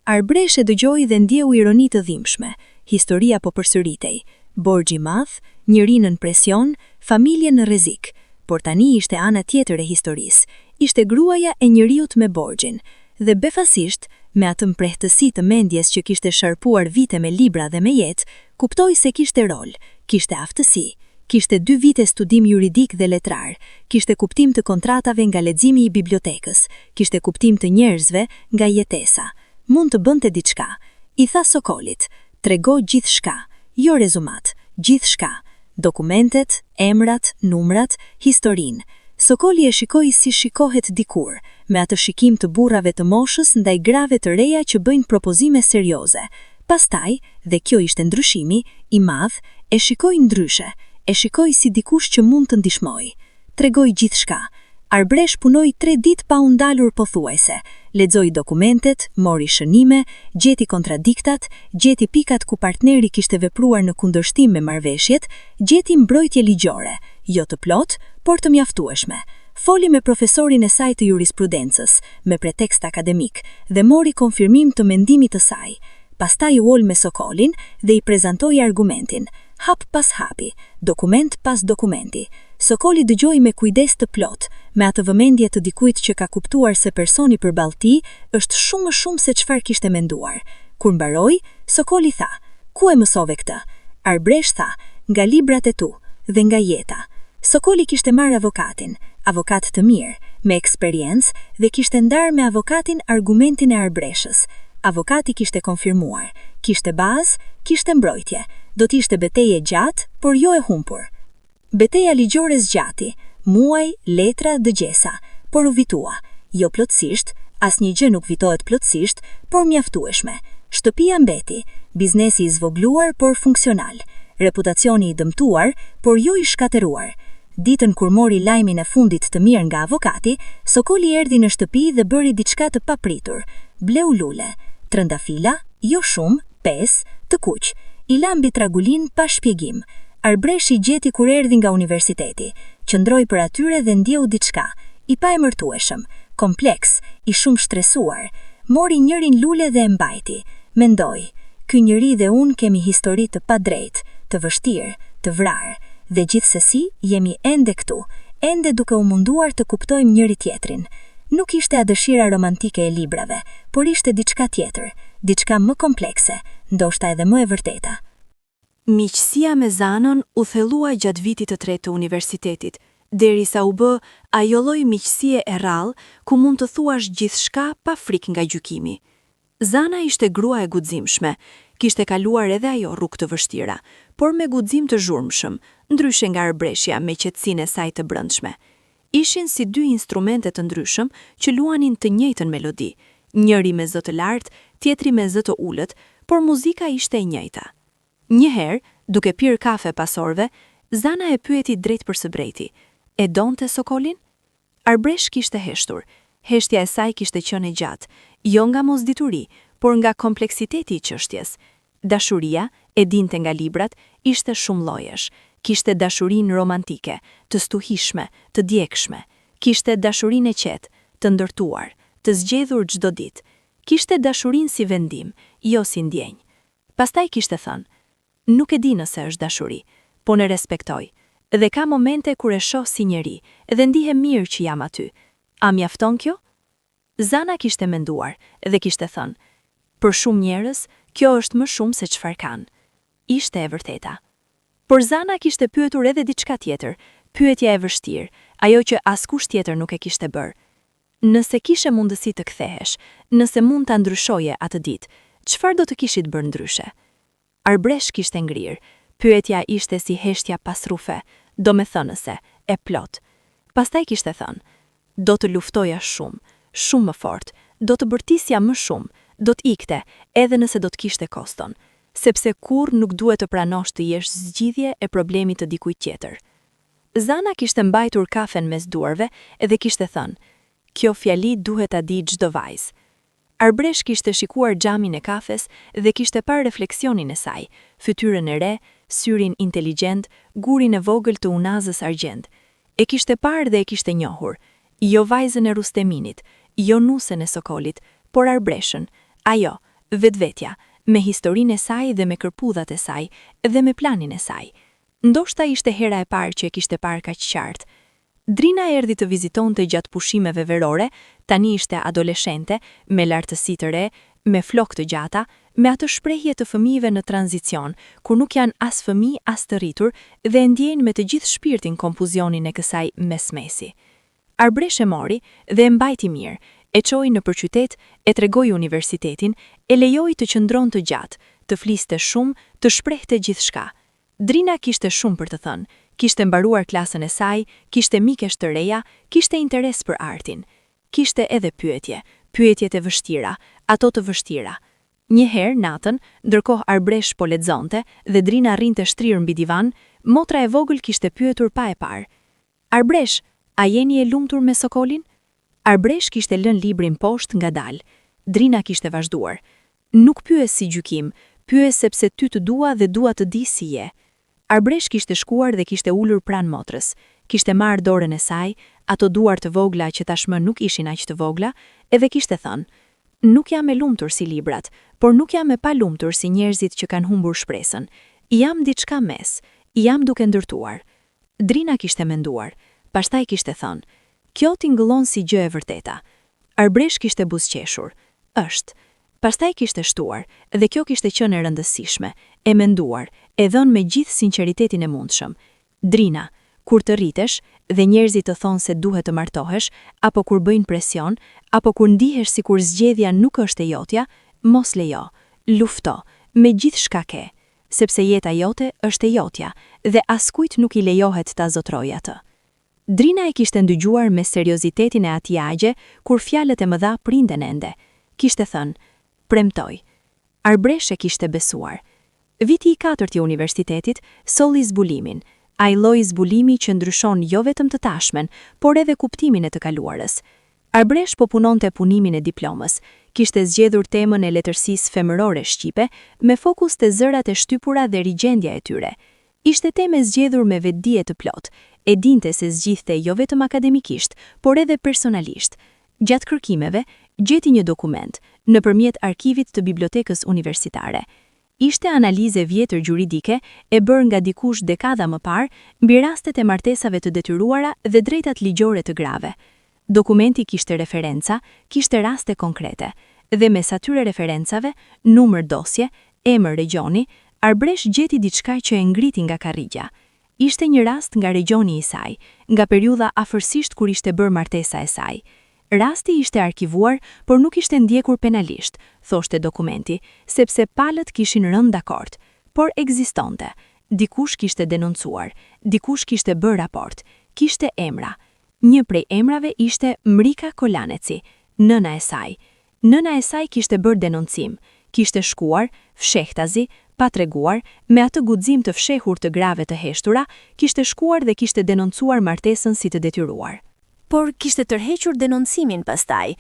Arbresh e dëgjoi dhe ndjeu ironi të dhimbshme. Historia po përsëritej. Borxhi i madh, njëri në presion, familje në rrezik. Por tani ishte ana tjetër e historisë. Ishte gruaja e njeriut me borxhin. Dhe befasisht, me atë mprehtësi të mendjes që kishte sharpuar vite me libra dhe me jetë, kuptoi se kishte rol, kishte aftësi. Kishte 2 vite studim juridik dhe letrar, kishte kuptim të kontratave nga leximi i bibliotekës, kishte kuptim të njerëzve nga jetesa. Mund të bënte diçka. I tha Sokolit, trego gjithçka, jo rezumat, gjithçka. Dokumentet, emrat, numrat, historinë. Sokoli e shikoi si shikohet dikur, me atë shikim të burrave të moshës ndaj grave të reja që bëjnë propozime serioze. Pastaj, dhe kjo ishte ndryshimi i madh, e shikoi ndryshe. E shikoi si dikush që mund të ndihmoj. Tregoi gjithçka. Arbresh punoi 3 ditë pa u ndalur pothuajse. Lexoi dokumentet, mori shënime, gjeti kontradiktat, gjeti pikat ku partneri kishte vepruar në kundërshtim me marrëveshjet, gjeti mbrojtje ligjore, jo të plot, por të mjaftueshme. Foli me profesorin e saj të jurisprudencës, me pretekst akademik, dhe mori konfirmim të mendimit të saj. Pastaj u ol me Sokolin dhe i prezantoi argumentin, hap pas hapi, dokument pas dokumenti. Sokoli dëgjoi me kujdes të plot, me atë vëmendje të dikujt që ka kuptuar se personi përballë tij është shumë më shumë se çfarë kishte menduar. Kur mbaroi, Sokoli tha, ku e mësove këtë? Arbresh tha, nga librat e tu dhe nga jeta. Sokoli kishte marrë avokat të mirë, me eksperiencë dhe kishte ndarë me avokatin argumentin e Arbreshës. Avokati kishte konfirmuar, kishte bazë, kishte mbrojtje, do t'ishte betejë gjatë, por jo e humbur. Beteja ligjore zgjati, muaj, letra, dëgjesa, por u vitua, jo plotësisht, asnjë gjë nuk vitohet plotësisht, por mjaftueshme. Shtëpia mbeti, biznesi i zvogluar por funksional, reputacioni i dëmtuar, por jo i shkateruar. Ditën kur mori lajmin e fundit të mirë nga avokati, Sokoli erdhi në shtëpi dhe bëri diçka të papritur. Bleu lule, trëndafila, jo shumë, 5, të kuq. I lambi tragulin pa shpjegim. Arbreshi gjeti kur erdhi nga universiteti, qëndroi për atyre dhe ndjeu diçka, i pa emërtueshëm, kompleks, i shumë shtresuar. Mori njërin lule dhe e mbajti. Mendoi, ky njeri dhe unë kemi histori të padrejtë, të vështirë, të vrarë, dhe gjithsesi jemi ende këtu, ende duke u munduar të kuptojmë njëri tjetrin. Nuk ishte a dëshira romantike e librave, por ishte diçka tjetër, diçka më komplekse, ndoshta edhe më e vërteta. Miqësia me Zanon u thellua gjatë vitit të tretë të universitetit, derisa u bë ajo lloj miqësie e rrallë ku mund të thuash gjithçka pa frikë nga gjykimi. Zana ishte grua e guximshme, kishte kaluar edhe ajo rrugë të vështira, por me guxim të zhurmshëm, ndryshe nga Arbreshja me qetësinë e saj të brendshme. Ishin si 2 instrumente të ndryshëm që luanin të njëjtën melodi, njëri me zë të lartë, tjetri me zë të ulët, por muzika ishte e njëjta. Njëherë, duke pirë kafe pas orëve, Zana e pyeti drejt për së brejti, e donte Sokolin? Arbresh kishte heshtur, heshtja e saj kishte qenë e gjatë, jo nga mosdituri, por nga kompleksiteti i çështjes. Dashuria, e dinte nga librat, ishte shumë llojesh. Kishte dashurinë romantike, të stuhishme, të djegshme. Kishte dashurinë e qetë, të ndërtuar, të zgjedhur çdo ditë. Kishte dashurinë si vendim, jo si ndjenjë. Pastaj kishte thënë, nuk e di nëse është dashuri, po në respektoj, dhe ka momente kur e shoh si njeri, dhe ndihem mirë që jam aty. A mjafton kjo? Zana kishte menduar dhe kishte thënë, Për shumë njerëz, kjo është më shumë se çfarë kanë. Ishte e vërteta. Por Zana kishte pyetur edhe diçka tjetër, pyetja e vështirë, ajo që askush tjetër nuk e kishte bërë. Nëse kishe mundësi të kthehesh, nëse mund ta ndryshoje atë ditë, çfarë do të kishit bërë ndryshe? Arbresh kishte ngrirë. Pyetja ishte si heshtja pas rufe, domethënëse, e plot. Pastaj kishte thënë: do të luftoja shumë, shumë më fort, do të bërtisja më shumë, do të ikte, edhe nëse do të kishte koston, sepse kurrë nuk duhet të pranosh të jesh zgjidhje e problemit të dikujt tjetër. Zana kishte mbajtur kafen mes duarve edhe kishte thënë: kjo fjali duhet ta di çdo vajzë. Arbresh kishte shikuar xhamin e kafes dhe kishte parë refleksionin e saj, fytyrën e re, syrin inteligjent, gurin e vogël të unazës argjend. E kishte parë dhe e kishte njohur, jo vajzën e Rusteminit, jo nusën e Sokolit, por Arbreshën, ajo, vetvetja, me historinë e saj dhe me kërpudhat e saj dhe me planin e saj. Ndoshta ishte hera e parë që e kishte parë kaq qartë. Drina erdhi të vizitonte gjatë pushimeve verore, tani ishte adoleshente, me lartësi të re, me flokë të gjata, me atë shprehje të fëmijëve në tranzicion, kur nuk janë as fëmijë as të rritur dhe ndjejnë me të gjithë shpirtin konfuzionin e kësaj mesmesi. Arbresh e mori dhe e mbajti mirë, e çoi nëpër qytet, e tregoi universitetin, e lejoi të qëndronte gjatë, të fliste shumë, të shprehte gjithçka. Drina kishte shumë për të thënë, kishte mbaruar klasën e saj, kishte mikesh të reja, kishte interes për artin. Kishte edhe pyetjet e vështira, ato të vështira. Një herë natën, ndërkohë Arbresh po lexonte dhe Drina rrinte shtrirë mbi divan, motra e vogël kishte pyetur pa e parë: Arbresh, a jeni e lumtur me Sokolin? Arbresh kishte lënë librin poshtë ngadalë. Drina kishte vazhduar: nuk pyes si gjykim, pyes sepse ty të dua dhe dua të di si je. Arbresh kishte shkuar dhe kishte ulur pranë motrës, kishte marrë dorën e saj, ato duar të vogla që tashmë nuk ishin aq të vogla, edhe kishte thënë: nuk jam e lumtur si librat, por nuk jam e pa lumtur si njerëzit që kanë humbur shpresën. Jam diçka mes, jam duke ndërtuar. Drina kishte menduar, pastaj kishte thënë: kjo tingëllon si gjë e vërteta. Arbresh kishte buzëqeshur: është. Pastaj kishte shtuar, dhe kjo kishte qenë e rëndësishme, e menduar, e dhënë me gjithë sinqeritetin e mundshëm. Drina, kur të rritesh dhe njerëzit të thonë se duhet të martohesh, apo kur bëjnë presion, apo kur ndihesh sikur zgjedhja nuk është e jotja, mos lejo, lufto, me gjithë shka ke, sepse jeta jote është e jotja dhe askujt nuk i lejohet ta zotrojë atë. Drina e kishte ndëgjuar me seriozitetin e atij agje kur fjalët e mëdha prinden ende. Kishte thënë: premtoj. Arbresh e kishte besuar. Viti i 4 i universitetit solli zbulimin, ai lloj zbulimi që ndryshon jo vetëm të tashmen, por edhe kuptimin e të kaluarës. Arbresh po punonte punimin e diplomës, kishte zgjedhur temën e letërsisë femërore shqipe me fokus te zërat e shtypura dhe rigjendja e tyre. Ishte temë zgjedhur me vetdije të plot, e dinte se zgjidhte jo vetëm akademikisht, por edhe personalisht. Gjatë kërkimeve, gjeti një dokument nëpërmjet arkivit të bibliotekës universitare. Ishte analizë vjetër juridike e bërë nga dikush dekada më parë mbi rastet e martesave të detyruara dhe drejtat ligjore të grave. Dokumenti kishte referenca, kishte raste konkrete, dhe mes atyre referencave, numër dosje, emër regjoni, Arbresh gjeti diçka që e ngriti nga karrigja. Ishte një rast nga regjoni i saj, nga periudha afërsisht kur ishte bërë martesa e saj. Rasti ishte arkivuar, por nuk ishte ndjekur penalisht, thoshte dokumenti, sepse palët kishin rënë dakord, por ekzistonte. Dikush kishte denoncuar, dikush kishte bërë raport, kishte emra. Një prej emrave ishte Mrika Kolaneci, nëna e saj. Nëna e saj kishte bërë denoncim, kishte shkuar, fshehtazi, pa treguar, me atë guxim të fshehur të grave të heshtura, kishte shkuar dhe kishte denoncuar martesën si të detyruar. Por kishte tërhequr denoncimin pastaj,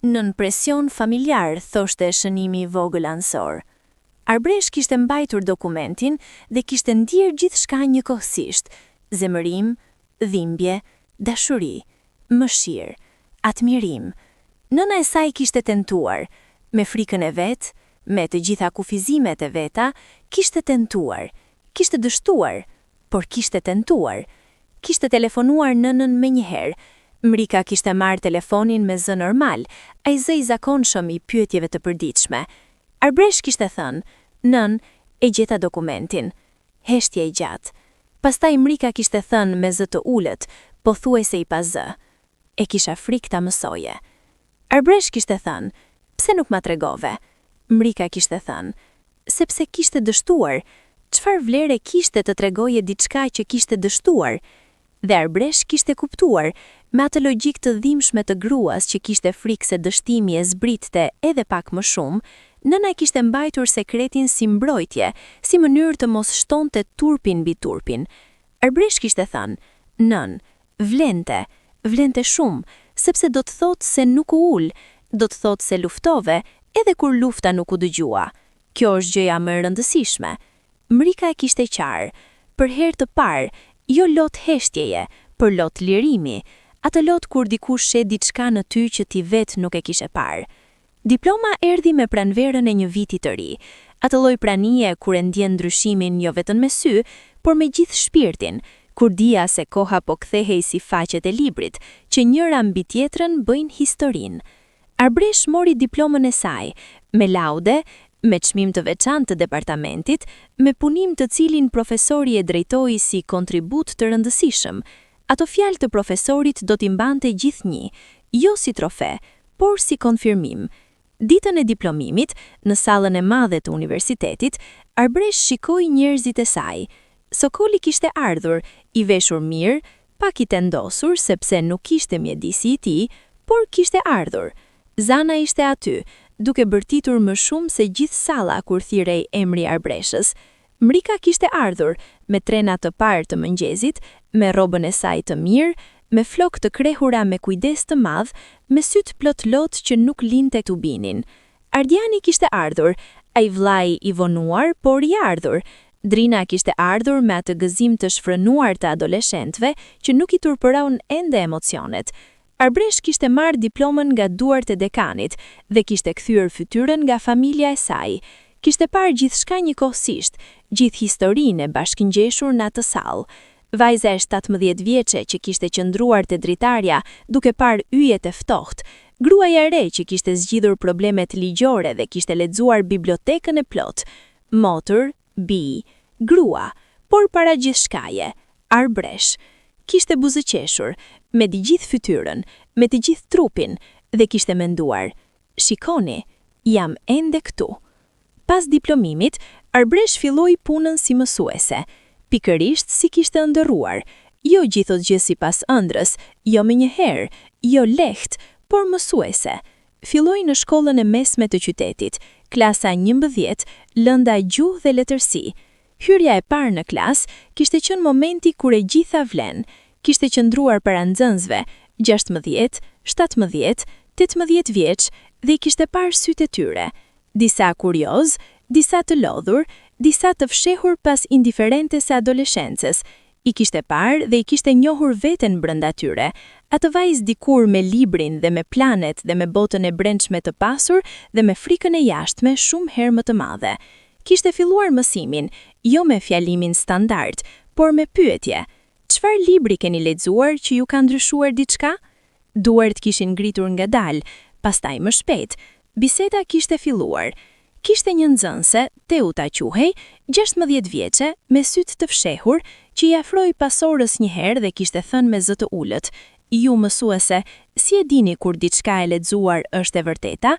nën presion familjar, thoshte shënimi i vogël ansor. Arbresh kishte mbajtur dokumentin dhe kishte ndier gjithçka njëkohësisht: zemërim, dhimbje, dashuri, mëshirë, admirim. Nëna e saj kishte tentuar, me frikën e vet, me të gjitha kufizimet e veta, kishte tentuar, kishte dështuar, por kishte tentuar. Kishte telefonuar nënën menjëherë. Mrika kishte marrë telefonin me zë normal, ai zë i zakonshëm i pyetjeve të përditshme. Arbresh kishte thënë, nën, e gjeta dokumentin. Heshtje e gjatë. Pastaj Mrika kishte thënë me zë të ulët, pothuajse i pa zë. E kisha frikë ta mësoje. Arbresh kishte thënë, pse nuk ma tregove? Mrika kishte thënë, sepse kishte dështuar. Çfarë vlere kishte të tregoje diçka që kishte dështuar? Dhe Arbresh kishte kuptuar, me atë logjik të dhimbshme të gruas që kishte frikë se dështimi e zbriste edhe pak më shumë, nëna kishte mbajtur sekretin si mbrojtje, si mënyrë të mos shtonte turpin mbi turpin. Arbresh kishte thënë, nën, vlente shumë, sepse do të thotë se nuk u ul, do të thotë se luftove, edhe kur lufta nuk u dëgjua. Kjo është gjëja më e rëndësishme. Mrika e kishte qarë, për herë të parë, jo lot heshtjeje, për lot lirimi, atë lot kur dikush she diçka në ty që ti vetë nuk e kishe parë. Diploma erdhi me pranverën e një viti të ri, atë lloj pranie kur e ndjen ndryshimin jo vetëm me sy, por me gjithë shpirtin, kur dija se koha po kthehej si faqet e librit, që njëra mbi tjetrën bëjnë historinë. Arbresh mori diplomën e saj, me laude, me çmim të veçantë të departamentit, me punim të cilin profesori e drejtoi si kontribut të rëndësishëm. Ato fjalë të profesorit do t'i mbante gjithnjë, jo si trofe, por si konfirmim. Ditën e diplomimit, në sallën e madhe të universitetit, Arbresh shikoi njerëzit e saj. Sokoli kishte ardhur, i veshur mirë, pak i tendosur sepse nuk kishte mjedisi i tij, por kishte ardhur. Zana ishte aty, duke bërtitur më shumë se gjithë salla kur thirrej emri Arbreshës. Mrika kishte ardhur, me trena të parë të mëngjesit, me rrobën e saj të mirë, me flokë të krehura me kujdes të madh, me sytë plot lot që nuk linte t'u binin. Ardiani kishte ardhur, ai vllai i vonuar, por i ardhur. Drina kishte ardhur me atë gëzim të shfrënuar të adoleshentëve që nuk i turpëraun ende emocionet. Arbresh kishte marrë diplomën nga duart e dekanit dhe kishte kthyer fytyrën nga familja e saj. Kishte parë gjithçka njëkohësisht, gjithë historinë e bashkëngjeshur në atë sallë. Vajza e 17 vjeçe që kishte qëndruar te dritarja duke parë yjet e ftohtë, gruaja e re që kishte zgjidhur problemet ligjore dhe kishte lexuar bibliotekën e plot. Motor, bi, grua, por para gjithçkaje, Arbresh kishte buzëqeshur, me të gjithë fytyrën, me të gjithë trupin, dhe kishte menduar, shikoni, jam ende këtu. Pas diplomimit, Arbresh filloi punën si mësuese, pikërisht si kishte ëndërruar, jo gjithçka sipas ëndrës, jo me një herë, jo lehtë, por mësuese. Filloi në shkollën e mesme të qytetit, klasa 11, lënda gjuhë dhe letërsi. Hyrja e parë në klas kishte qenë momenti kur e gjitha vlen. Kishte qëndruar para nxënësve, 16, 17, 18 vjeç, dhe I kishte parë sytë e tyre. Disa kurioz, disa të lodhur, disa të fshehur pas indiferentes së adoleshencës. I kishte parë dhe I kishte njohur veten brenda tyre. Atë vajzë dikur me librin dhe me planet dhe me botën e brendshme të pasur dhe me frikën e jashtme shumë herë më të madhe. Kishte filluar mësimin, jo me fjalimin standard, por me pyetje. Çfarë libri keni lexuar që ju ka ndryshuar diçka? Duart kishin ngritur ngadalë, pastaj më shpejt. Biseda kishte filluar. Kishte një nxënëse, Teuta quhej, 16 vjeçe, me sytë të fshehur, që I afroi pasorës një herë dhe kishte thënë me zë të ulët: "Ju mësuese, si e dini kur diçka e lexuar është e vërteta?"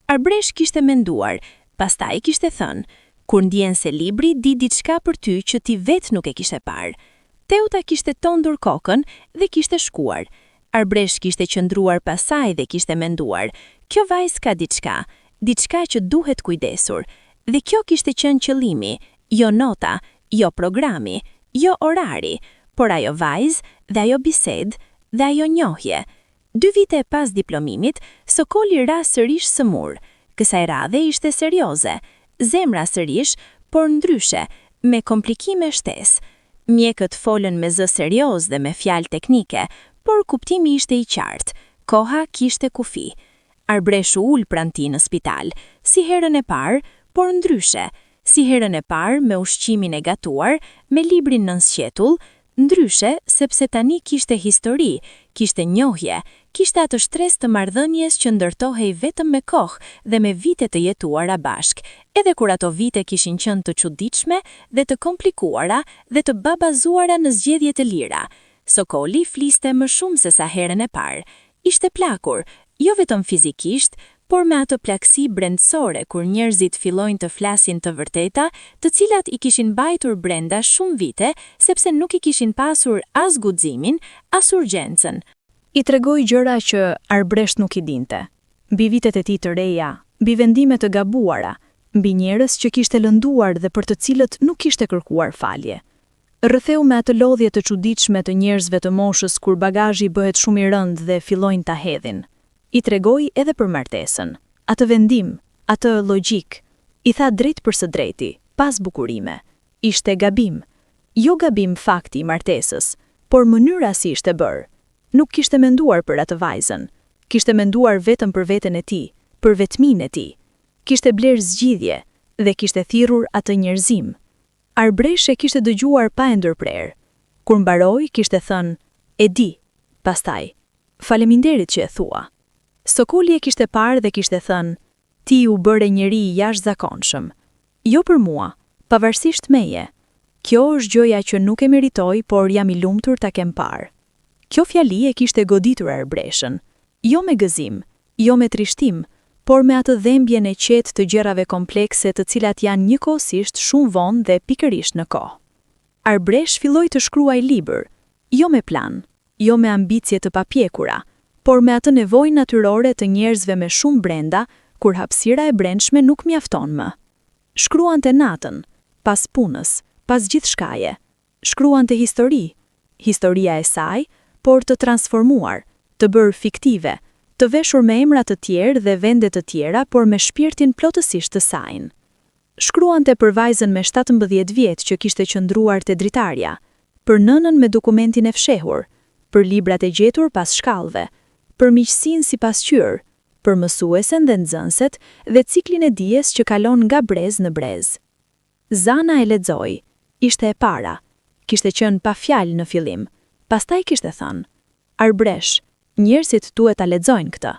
Arbresh kishte menduar, pastaj kishte thënë: "Kur ndjen se libri di diçka për ty që ti vetë nuk e kishe parë." Teuta kishte tondur kokën dhe kishte shkuar. Arbresh kishte qëndruar pas saj dhe kishte menduar: "Kjo vajzë ka diçka që duhet kujdesur." Dhe kjo kishte qenë qëllimi, jo nota, jo programi, jo orari, por ajo vajzë dhe ajo bisedë dhe ajo njohje. 2 vite pas diplomimit, Sokoli ra sërish së mur. Kësaj radhe ishte serioze, zemra sërish, por ndryshe, me komplikime shtesë. Mjekët folën me zë serioz dhe me fjalë teknike, por kuptimi ishte I qartë. Koha kishte kufi. Arbresh u ul pranë tij në spital, si herën e parë, por ndryshe. Si herën e parë me ushqimin e gatuar, me librin nën sqetull, Ndryshe, sepse tani kishte histori, kishte njohje, kishte atë shtresë të marrëdhënies që ndërtohej vetëm me kohë dhe me vite të jetuara bashk, edhe kur ato vite kishin qenë të çuditshme dhe të komplikuara dhe të babazuara në zgjedhje të lira. Sokoli fliste më shumë se sa herën e parë. Ishte plakur, jo vetëm fizikisht, por me ato plagësi brendësore kur njerëzit fillojnë të flasin të vërteta, të cilat i kishin mbajtur brenda shumë vite, sepse nuk i kishin pasur as guximin, as urgjencën. I tregoi gjëra që Arbresh nuk i dinte. Mbi vitet e tij të reja, mbi vendime të gabuara, mbi njerëz që kishte lënduar dhe për të cilët nuk kishte kërkuar falje. Rrëtheu me atë lodhje të çuditshme të njerëzve të moshës kur bagazhi bëhet shumë i rënd dhe fillojnë ta hedhin. I tregoi edhe për martesën, atë vendim, atë logjik. I tha drejt për së drejti, pas bukurime. Ishte gabim. Jo gabim fakti i martesës, por mënyra si ishte bërë. Nuk kishte menduar për atë vajzën. Kishte menduar vetëm për veten e tij, për vetminë e tij. Kishte bler zgjidhje dhe kishte thirrur atë njerëzim. Arbresh e kishte dëgjuar pa e ndërprer. Kur mbaroi, kishte thënë, "E di." Pastaj, "Faleminderit që e thua." Sokoli e kishte parë dhe kishte thënë, "Ti u bëre njeri i jashtëzakonshëm. Jo për mua, pavarësisht meje. Kjo është gjëja që nuk e meritoj, por jam i lumtur ta kem parë." Kjo fjali e kishte goditur Arbreshën, jo me gëzim, jo me trishtim, por me atë dhembjen e qetë të gjërave komplekse të cilat janë njëkohësisht shumë vonë dhe pikërisht në kohë. Arbresh filloi të shkruaj libër, jo me plan, jo me ambicie të papjekura, por me atë nevojë natyrore të njerëzve me shumë brenda, kur hapësira e brendshme nuk mjafton më. Shkruante natën, pas punës, pas gjithçkaje. Shkruante histori, historia e saj, por të transformuar, të bërë fiktive, të veshur me emra të tjerë dhe vende të tjera, por me shpirtin plotësisht të saj. Shkruante për vajzën me 17 vjet që kishte qëndruar te dritarja, për nënën me dokumentin e fshehur, për librat e gjetur pas shkallëve, për miqësinë si pasqyrë, për mësuesen dhe nxënëset dhe ciklin e dijes që kalon nga brez në brez. Zana e lexoi, ishte e para, kishte qenë pa fjalë në fillim, pastaj kishte thënë, "Arbresh, njerëzit duhet ta lexojnë këtë."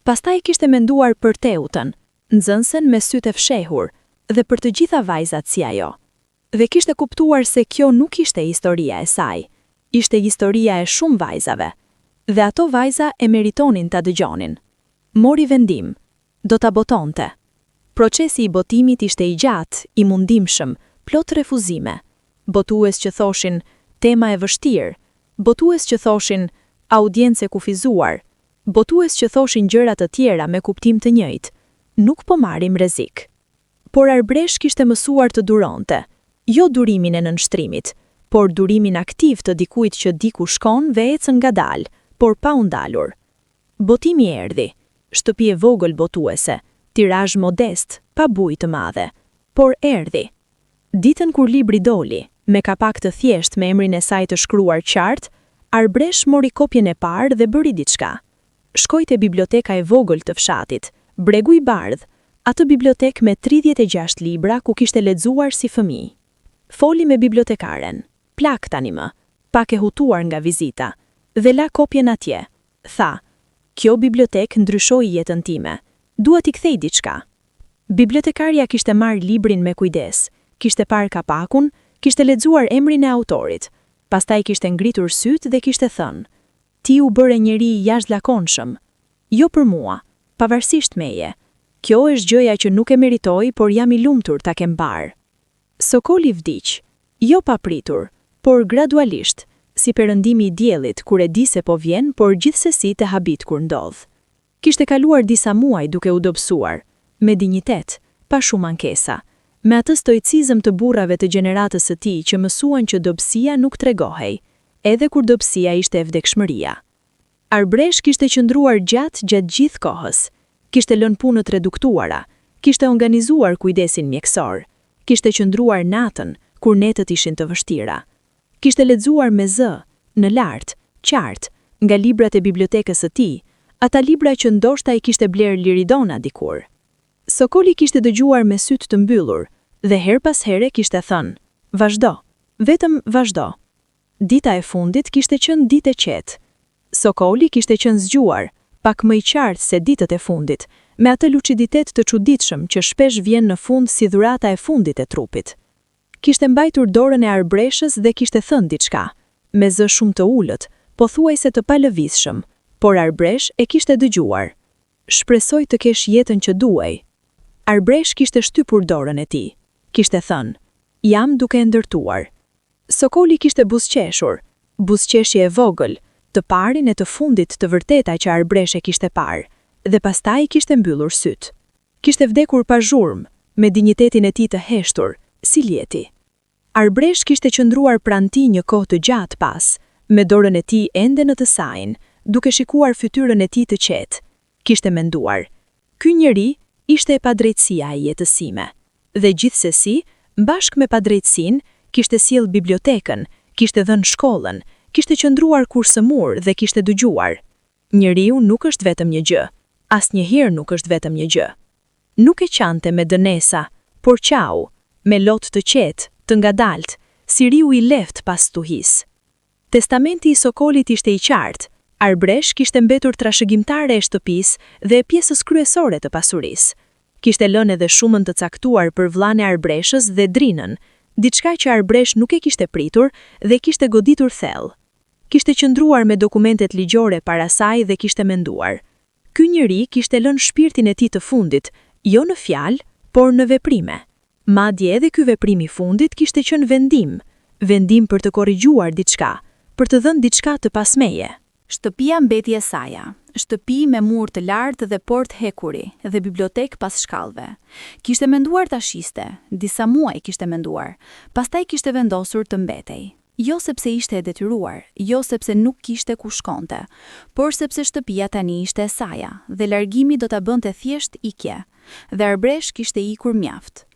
Pastaj kishte menduar për Teutën, nxënësen me sytë e fshehur, dhe për të gjitha vajzat si ajo. Dhe kishte kuptuar se kjo nuk ishte historia e saj, ishte historia e shumë vajzave. Dhe ato vajza e meritonin ta dëgjonin. Mori vendim, do ta botonte. Procesi i botimit ishte i gjatë, i mundimshëm, plot refuzime. Botues që thoshin, tema e vështirë, botues që thoshin, audiencë e kufizuar, botues që thoshin gjëra të tjera me kuptim të njëjtë, nuk po marrim rrezik. Por Arbresh kishte mësuar të duronte, jo durimin e nënshtrimit, por durimin aktiv të dikujt që diku shkon dhe ecën ngadalë, por pa u ndalur. Botimi erdhi, shtëpi e vogël botuese, tirazh modest, pa bujë të madhe, por erdhi. Ditën kur libri doli, me kapak të thjesht me emrin e saj të shkruar qartë, Arbresh mori kopjen e parë dhe bëri diçka. Shkoi te biblioteka e vogël të fshatit, Bregu i Bardh, atë bibliotek me 36 libra ku kishte lexuar si fëmijë. Foli me bibliotekaren, plak tani më, pak e hutuar nga vizita, dhe la kopjen atje. Tha, "Kjo bibliotek ndryshoi jetën time. Duhet i kthej diçka." Bibliotekarja kishte marrë librin me kujdes, kishte parë kapakun, kishte lexuar emrin e autorit, pastaj kishte ngritur syt dhe kishte thënë, "Ti u bëre njeri i jashtëzakonshëm. Jo për mua, pavarësisht meje. Kjo është gjëja që nuk e meritoj, por jam i lumtur ta kem parë." Sokoli vdiq, jo papritur, por gradualisht, si perëndimi i diellit kur e di se po vjen, por gjithsesi të habit kur ndodh. Kishte kaluar disa muaj duke u dobësuar, me dinjitet, pa shumë ankesa, me atë stoicizëm të burrave të gjeneratës së tij që mësuan që dobësia nuk tregohej, edhe kur dobësia ishte e vdekshmëria. Arbresh kishte qëndruar gjatë gjithë kohës, kishte lënë punët reduktuara, kishte organizuar kujdesin mjekësor, kishte qëndruar natën kur netët ishin të vështira. Kishte lexuar me zë, në lartë, qartë, nga librat e bibliotekës së tij, ata libra që ndoshta i kishte bler Liridona dikur. Sokoli kishte dëgjuar me sytë të mbyllur dhe her pas here kishte thënë, "Vazhdo, vetëm vazhdo." Dita e fundit kishte qenë ditë e qetë. Sokoli kishte qenë zgjuar, pak më i qartë se ditët e fundit, me atë luciditet të çuditshëm që shpesh vjen në fund si dhurata e fundit e trupit. Kishte mbajtur dorën e Arbreshës dhe kishte thënë diçka, me zë shumë të ulët, pothuajse të palëvizshëm, por Arbresh e kishte dëgjuar. Shpresoj të kesh jetën që duaj. Arbresh kishte shtypur dorën e tij. Kishte thënë, jam duke ndërtuar. Sokoli kishte buzëqeshje e vogël, të parin e të fundit të vërteta që Arbresh e kishte parë, dhe pastaj kishte mbyllur syt. Kishte vdekur pa zhurmë, me dinjitetin e tij të heshtur, si ljeti. Arbresh kishte qëndruar pranë tij një kohë të gjatë pas, me dorën e tij ende në të sajnë, duke shikuar fytyrën e tij të qetë. Kishte menduar, ky njeri ishte e padrejtësia e jetës sime, dhe gjithsesi, bashkë me padrejtësinë, kishte sjell bibliotekën, kishte dhënë shkollën, kishte qëndruar kursemur dhe kishte dëgjuar. Njeriu nuk është vetëm një gjë, asnjëherë nuk është vetëm një gjë. Nuk e qante me dënesa, por qau, me lot të qetë, të ngadalt, si riu i lehtë pas tuhis. Testamenti i Sokolit ishte i qartë. Arbresh kishte mbetur trashëgimtare e shtëpisë dhe e pjesës kryesore të pasurisë. Kishte lënë edhe shumën të caktuar për vllain e Arbreshës dhe drinën, diçka që Arbresh nuk e kishte pritur dhe kishte goditur thellë. Kishte qëndruar me dokumentet ligjore para saj dhe kishte menduar. Ky njeri kishte lënë shpirtin e tij të fundit, jo në fjalë, por në veprime. Madje edhe ky veprim i fundit kishte qenë vendim për të korrigjuar diçka, për të dhënë diçka të pasmeje. Shtëpia mbeti e saja, shtëpi me mur të lartë dhe port hekuri dhe bibliotek pas shkallëve. Kishte menduar ta shiste, disa muaj kishte menduar, pastaj kishte vendosur të mbetej. Jo sepse ishte e detyruar, jo sepse nuk kishte ku shkonte, por sepse shtëpia tani ishte e saja dhe largimi do ta bënte thjesht ikje, dhe Arbresh kishte ikur mjaft.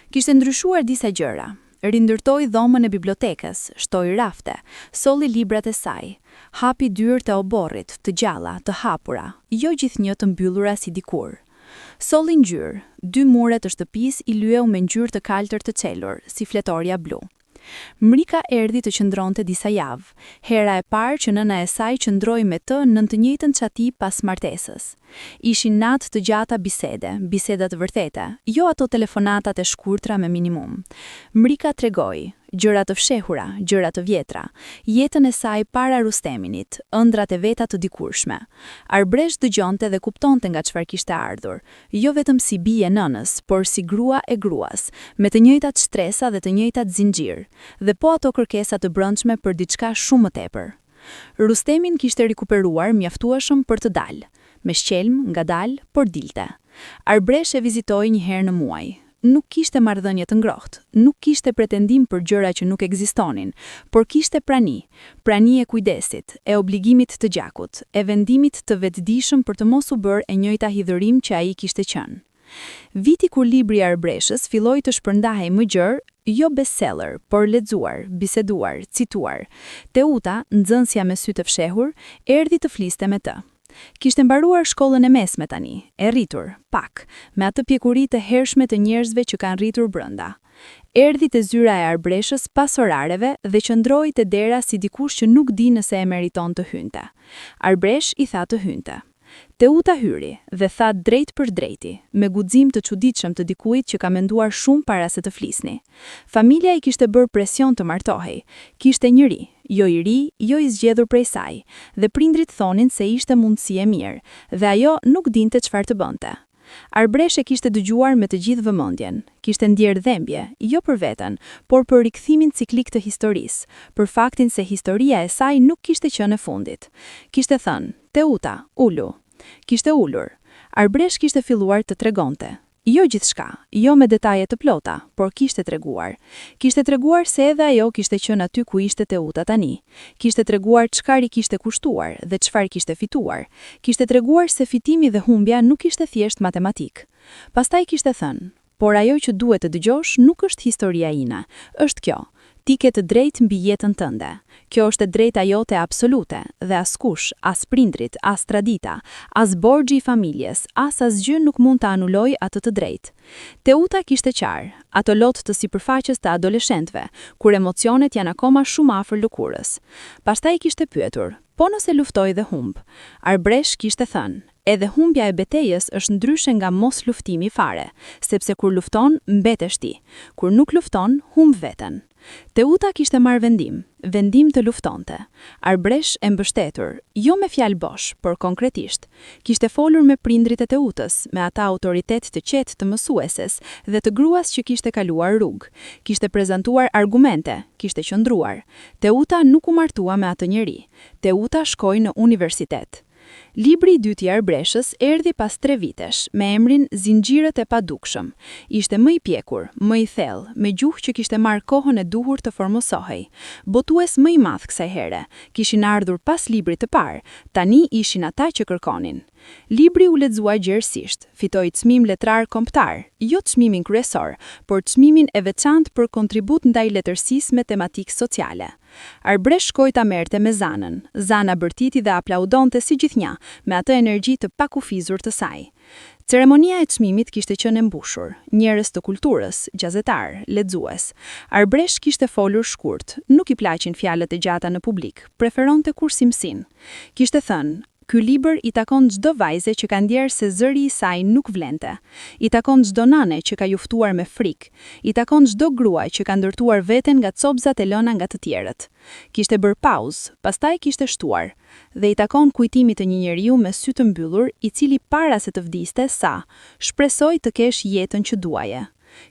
Kishte ndryshuar disa gjëra. Rindërtoi dhomën e bibliotekës, shtoi rafte, solli librat e saj, hapi dyert e oborrit, të gjalla, të hapura, jo gjithnjë të mbyllura si dikur. Solli ngjyrë, 2 mure të shtëpisë i lyeu me ngjyrë të kaltër të celur, si fletoria blu. Mrika erdhi të qëndronte disa javë, hera e parë që nëna e saj qëndroi me të në të njëjtën çati pas martesës. Ishin natë të gjata biseda të vërtete, jo ato telefonatat e shkurtra me minimum. Mrika tregoi gjëra të fshehura, gjëra të vjetra, jetën e saj para Rusteminit, ëndrat e veta të dikurshme. Arbresh dëgjonte dhe kuptonte nga çfarë kishte ardhur, jo vetëm si bie nënës, por si grua e gruas, me të njëjtat shtresa dhe të njëjtat zinxhir, dhe po ato kërkesa të brendshme për diçka shumë më tepër. Rustemin kishte rikuperuar mjaftueshëm për të dalë, me shqelm, ngadalë, por dilte. Arbresh e vizitoi një herë në muaj. Nuk kishte marrëdhënie të ngrohtë, nuk kishte pretendim për gjëra që nuk ekzistonin, por kishte prani e kujdesit, e obligimit të gjakut, e vendimit të vetëdijshëm për të mos u bërë e njëjta hidhërim që ai kishte qenë. Viti kur libri i Arbreshës filloi të shpërndahej më gjerë, jo bestseller, por lexuar, biseduar, cituar. Teuta, nxënësja me sy të fshehur, erdhi të fliste me të. Kishte mbaruar shkollën e mesme tani, e rritur, pak, me atë pjekuri të hershme të njerëzve që kanë rritur brenda. Erdhi te zyra e Arbreshës pas orareve dhe qëndroi te dera si dikush që nuk di nëse e meriton të hynte. Arbresh i tha të hynte. Teuta hyri dhe tha drejt për drejti, me guxim të çuditshëm të dikujt që ka menduar shumë para se të flisni. Familja i kishte bërë presion të martohej. Kishte njëri, jo i ri, jo i zgjedhur prej saj, dhe prindrit thonin se ishte mundësi e mirë, dhe ajo nuk dinte çfarë të bënte. Arbresh e kishte dëgjuar me të gjithë vëmendjen. Kishte ndjerë dhembje, jo për veten, por për rikthimin ciklik të historisë, për faktin se historia e saj nuk kishte qenë e fundit. Kishte thënë, Teuta, ulu. Kishte ulur. Arbresh kishte filluar të tregonte. Jo gjithçka, jo me detaje të plota, por kishte treguar. Kishte treguar se edhe ajo kishte qenë aty ku ishte Teuta tani. Kishte treguar çfarë i kishte kushtuar dhe çfarë kishte fituar. Kishte treguar se fitimi dhe humbja nuk ishte thjesht matematik. Pastaj kishte thënë, por ajo që duhet të dëgjosh nuk është historia ime, është kjo. Ti ke të drejtë mbi jetën tënde. Kjo është e drejta jote absolute dhe askush, as prindrit, as tradita, as borxhi i familjes, as asgjë nuk mund të anuloj atë të drejtë. Teuta kishte qarë, ato lot të sipërfaqes të adoleshentëve, kur emocionet janë akoma shumë afër lëkurës. Pastaj kishte pyetur, po nëse luftoj dhe humb. Arbresh kishte thënë, edhe humbja e betejës është ndryshe nga mos luftimi fare, sepse kur lufton, mbetesh ti, kur nuk lufton, humb veten. Teuta kishte marrë vendim të luftonte. Arbresh e mbështetur, jo me fjalë bosh, por konkretisht. Kishte folur me prindrit e Teutës, me ata autoritet të qetë të mësueses dhe të gruas që kishte kaluar rrugë. Kishte prezantuar argumente, kishte qëndruar. Teuta nuk u martua me atë njeri. Teuta shkoi në universitet. Libri i dytë i Arbreshës erdhi pas 3 vitesh, me emrin Zinxhirët e padukshëm. Ishte më i pjekur, më i thellë, me gjuhë që kishte marrë kohën e duhur të formosohej. Botues më i madh kësaj here, kishin ardhur pas librit të parë, tani ishin ata që kërkonin. Libri u lexua gjerësisht, fitoi çmim letrar kombëtar, jo çmimin kryesor, por çmimin e veçantë për kontribut ndaj letërsisë me tematikë sociale. Arbresh shkoi ta merrte me Zanën. Zana bërtiti dhe aplaudonte si gjithnjë, me atë energji të pakufizur të saj. Ceremonia e çmimit kishte qenë e mbushur, njerëz të kulturës, gazetar, lexues. Arbresh kishte folur shkurt, nuk i plaqin fjalët e gjata në publik, preferonte kursimsin. Kishte thënë, ky libër i takon çdo vajze që ka ndjerë se zëri i saj nuk vlente. I takon çdo nane që ka juftuar me frikë. I takon çdo grua që ka ndërtuar veten nga copzat e lëna nga të tjerët. Kishte bërë pauzë, pastaj kishte shtuar. Dhe i takon kujtimi të një njeriu me sy të mbyllur, i cili para se të vdiste sa, shpresoj të kesh jetën që duaje.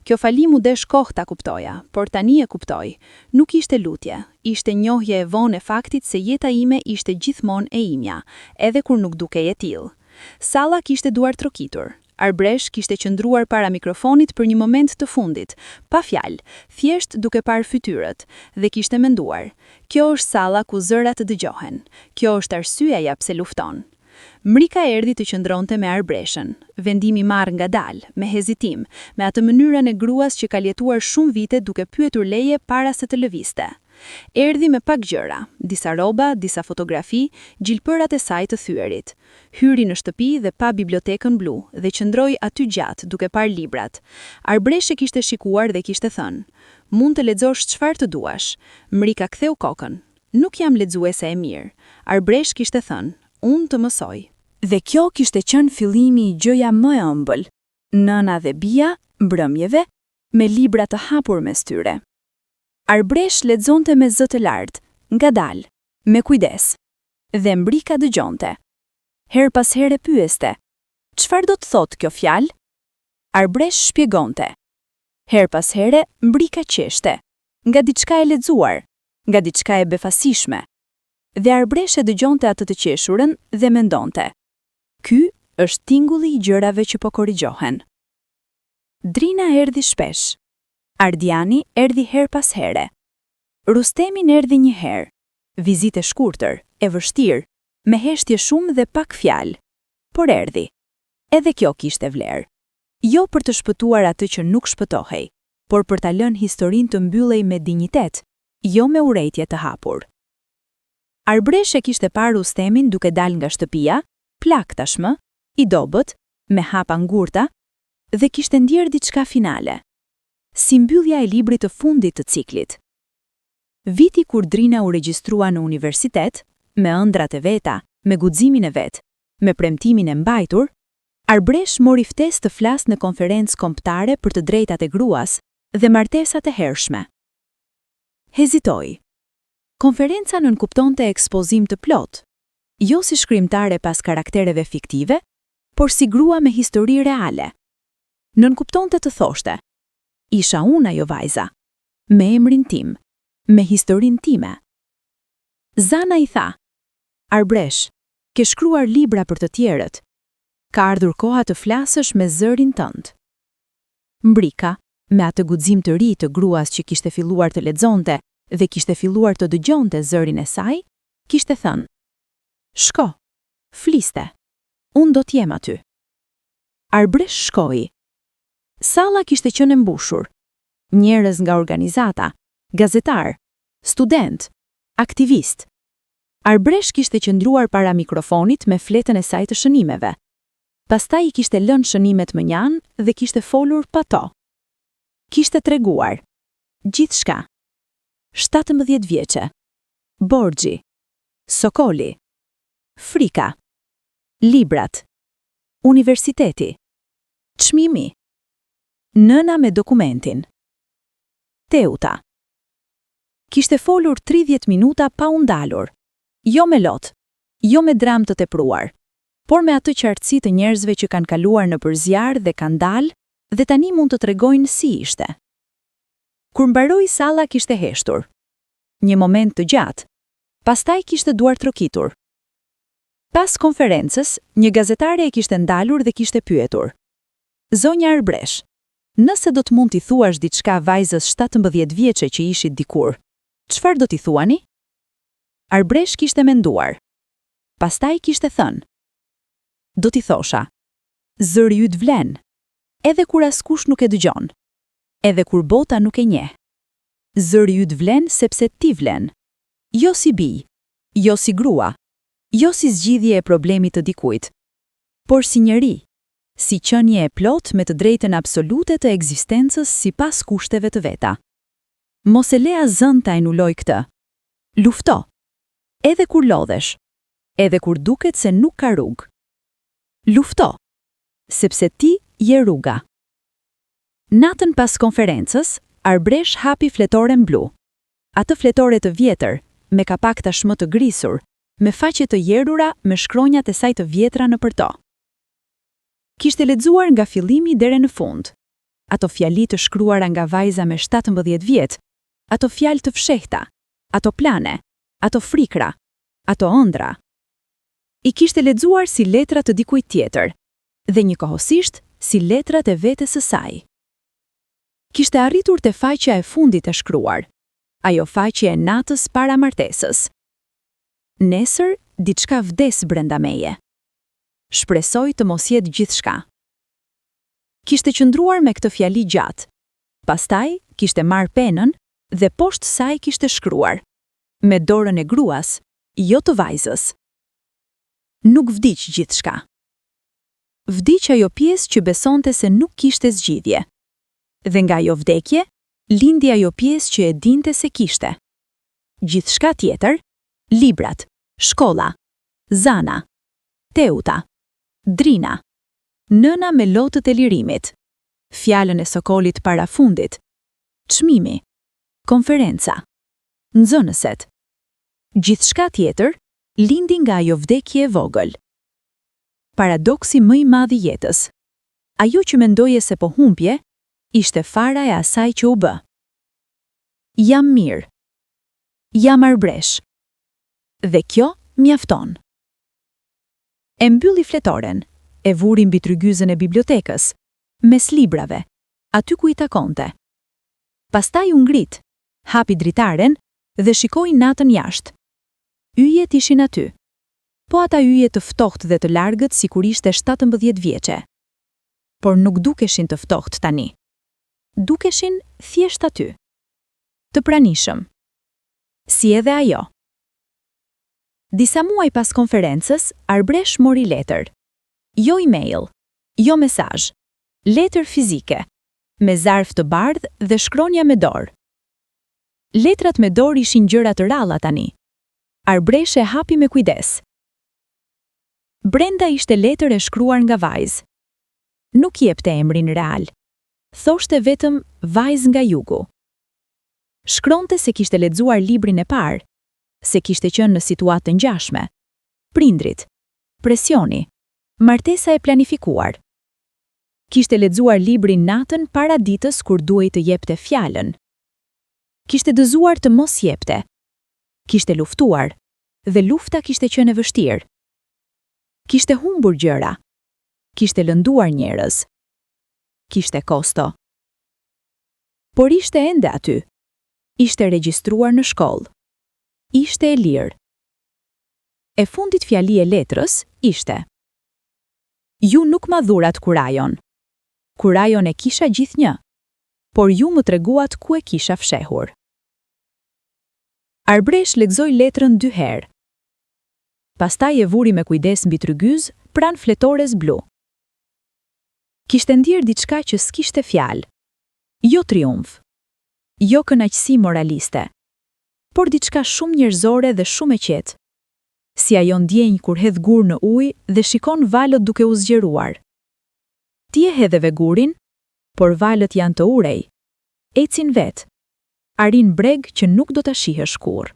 Kjo falim u desh kohë ta kuptoja, por tani e kuptoj. Nuk ishte lutje, ishte njohje e vonë e faktit se jeta ime ishte gjithmonë e imja, edhe kur nuk dukej e tillë. Salla kishte duar trokitur. Arbresh kishte qëndruar para mikrofonit për një moment të fundit, pa fjalë, thjesht duke parë fytyrët, dhe kishte menduar, kjo është salla ku zërat dëgjohen, kjo është arsyeja pse lufton. Mrika erdhi të qëndronte me Arbreshën, vendimi marrë ngadalë, me hezitim, me atë mënyrën e gruas që ka jetuar shumë vite duke pyetur leje para se të lëviste. Erdhi me pak gjëra, disa rroba, disa fotografi, gjilpërat e saj të thyerit. Hyri në shtëpi dhe pa bibliotekën blu dhe qëndroi aty gjatë duke parë librat. Arbresh e kishte shikuar dhe kishte thënë, mund të lexosh çfarë të duash. Mrika ktheu kokën. Nuk jam lexuese e mirë. Arbresh kishte thënë, unë të mësoj. Dhe kjo kishte qenë fillimi i gjëja më e ëmbël. Nëna dhe bija, mbrëmjeve, me libra të hapur mes tyre. Arbresh lexonte me zë të lartë, ngadalë, me kujdes. Dhe mrika dëgjonte. Her pas here pyeste, çfarë do të thotë kjo fjalë? Arbresh shpjegonte. Her pas here mbrika qeshte, nga diçka e lexuar, nga diçka e befasishme. Dhe Arbresh e dëgjonte atë të qeshurën dhe mendonte. Ky është tingulli i gjërave që po korrigjohen. Drina erdhi shpesh. Ardiani erdhi her pas here. Rustemin erdhi një herë. Vizitë shkurtër, e vështirë, me heshtje shumë dhe pak fjalë. Por erdhi. Edhe kjo kishte vlerë. Jo për të shpëtuar atë që nuk shpëtohej, por për ta lënë historinë të mbyllej me dinjitet, jo me urrejtje të hapur. Arbresh e kishte parë Rustemin duke dalë nga shtëpia, plak tashmë, i dobët, me hapa ngurta, dhe kishte ndjerë diçka finale. Si mbyllja e librit të fundit të ciklit. Viti kur Drina u regjistrua në universitet, me ëndrat e veta, me guximin e vet, me premtimin e mbajtur, Arbresh mori ftesë të flasë në konferencë kombëtare për të drejtat e gruas dhe martesat e hershme. Hezitoi. Konferenca nënkuptonte ekspozim të plot, jo si shkrimtare pas karaktereve fiktive, por si grua me histori reale. Nënkuptonte të thoshte, isha unë ajo vajza, me emrin tim, me historinë time. Zana i tha, Arbresh, ke shkruar libra për të tjerët, ka ardhur koha të flasësh me zërin tënd. Mbrika, me atë guxim të ri të gruas që kishte filluar të lexonte dhe kishte filluar të dëgjonte zërin e saj, kishte thënë, shko, fliste, unë do t'jem aty. Arbresh shkoi. Salla kishte qenë mbushur. Njerëz nga organizata, gazetar, student, aktivist. Arbresh kishte qëndruar para mikrofonit me fletën e saj të shënimeve. Pastaj I kishte lënë shënimet më njanë dhe kishte folur pa to. Kishte treguar gjithçka. 17 vjeçe. Borxhi. Sokoli. Frika. Librat. Universiteti. Çmimi. Nëna me dokumentin. Teuta. Kishte folur 30 minuta pa u ndalur. Jo me lot, jo me dram të tepruar, por me atë qartësi të njerëzve që kanë kaluar në përzjarë dhe kanë dalë dhe tani mund të tregojnë si ishte. Kur mbaroi salla kishte heshtur. Një moment të gjatë. Pastaj kishte duar trokitur. Pas konferencës, një gazetare e kishte ndalur dhe kishte pyetur. Zonja Arbresh, nëse do të mund t'i thuash diçka vajzës 17 vjeçe që ishit dikur, çfarë do t'i thuani? Arbresh kishte menduar. Pastaj kishte thënë. Do t'i thosha. Zëri yt vlen, edhe kur askush nuk e dëgjon, edhe kur bota nuk e njeh. Zëri yt vlen sepse ti vlen. Jo si bij, jo si grua, jo si zgjidhje e problemit të dikujt, por si njeri, si qenie e plot me të drejtën absolute të ekzistencës sipas kushteve të veta. Mos e le asgjë ta anuloj këtë. Lufto. Edhe kur lodhesh, edhe kur duket se nuk ka rrugë. Lufto, sepse ti je rruga. Natën pas konferencës, Arbresh hapi fletoren blu. Atë fletore të vjetër, me kapak tashmë të grisur, me faqe të jerura me shkronjat e saj të vjetra nëpër to. Kishte lexuar nga fillimi deri në fund. Ato fjali të shkruara nga vajza me 17 vjet, ato fjalë të fshehta, ato plane, ato frikra, ato ëndra. I kishte lexuar si letra të dikujt tjetër, dhe njëkohësisht si letrat e vetes së saj. Kishte arritur te faqja e fundit e shkruar, ajo faqe e natës para martesës. Nesër, diçka vdes brenda meje. Shpresoj të mos jetë gjithçka. Kishte qëndruar me këtë fjali gjatë. Pastaj, kishte marrë penën dhe poshtë saj kishte shkruar, me dorën e gruas, jo të vajzës. Nuk vdiq gjithçka. Vdiq ajo pjesë që besonte se nuk kishte zgjidhje. Dhe nga ajo vdekje, lindi ajo pjesë që e dinte se kishte. Gjithçka tjetër, librat, shkolla, Zana, Teuta, Drina, nëna me lotët e lirimit, fjalën e Sokolit para fundit, çmimi, konferenca, nxënëset. Gjithçka tjetër lindi nga ajo vdekje e vogël. Paradoksi më I madh I jetës. Ajo që mendoje se po humbje, ishte fara e asaj që u bë. Jam mirë. Jam Arbresh. Dhe kjo mjafton. E mbylli fletoren, e vuri mbi trygyzën e bibliotekës, mes librave, aty ku I takonte. Pastaj u ngrit, hapi dritaren dhe shikoi natën jashtë. Yjet ishin aty. Po ata yje të ftohtë dhe të largët sikur ishte 17 vjeçe. Por nuk dukeshin të ftohtë tani. Dukeshin thjesht aty. Të pranishëm. Si edhe ajo. Disa muaj pas konferencës, Arbresh mori letër. Jo email, jo mesazh, letër fizike, me zarf të bardhë dhe shkronja me dorë. Letrat me dorë ishin gjëra të ralla tani. Arbresh e hapi me kujdes. Brenda ishte letër e shkruar nga vajzë. Nuk jepte emrin real. Thoshte vetëm vajzë nga jugu. Shkronte se kishte lexuar librin e parë, se kishte qenë në situatë të ngjashme. Prindrit, presioni, martesa e planifikuar. Kishte lexuar librin natën para ditës kur duhej të jepte fjalën. Kishte dëzuar të mos jepte. Kishte luftuar, dhe lufta kishte qenë e vështirë. Kishte humbur gjëra. Kishte lënduar njerëz. Kishte kosto. Por ishte ende aty. Ishte regjistruar në shkollë. Ishte e lirë. E fundit fjali e letrës ishte: Ju nuk ma dhurat kurajon. Kurajon e kisha gjithnjë, por ju më treguat ku e kisha fshehur. Arbresh lexoi letrën 2 herë. Pastaj e vuri me kujdes mbi trygyz pranë fletores blu. Kishte ndier diçka që s'kishte fjalë. Jo triumf, jo kënaqësi moraliste, por diçka shumë njerëzore dhe shumë e qetë. Si ajo ndjenjë kur hedh gur në ujë dhe shikon valët duke u zgjeruar. Ti e hedheve gurin, por valët janë të urej. Ecin vet. Arrin breg që nuk do ta shihesh kurrë.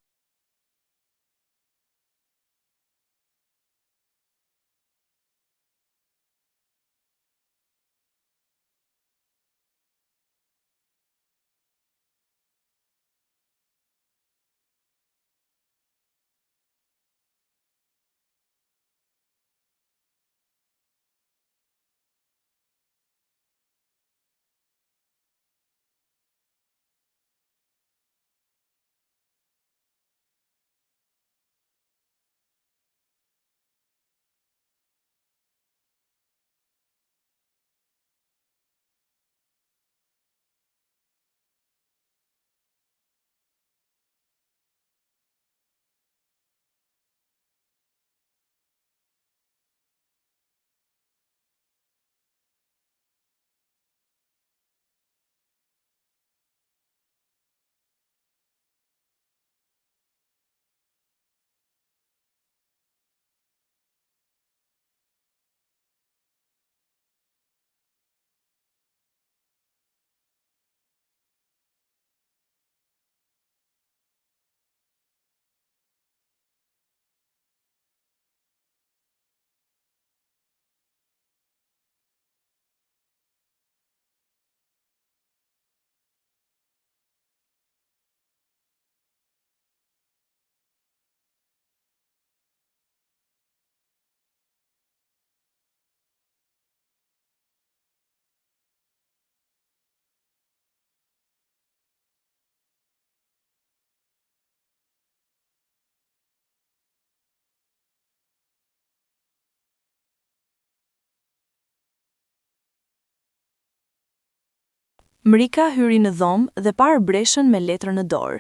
Mrika hyri në dhomë dhe pa Arbreshën me letrën në dorë.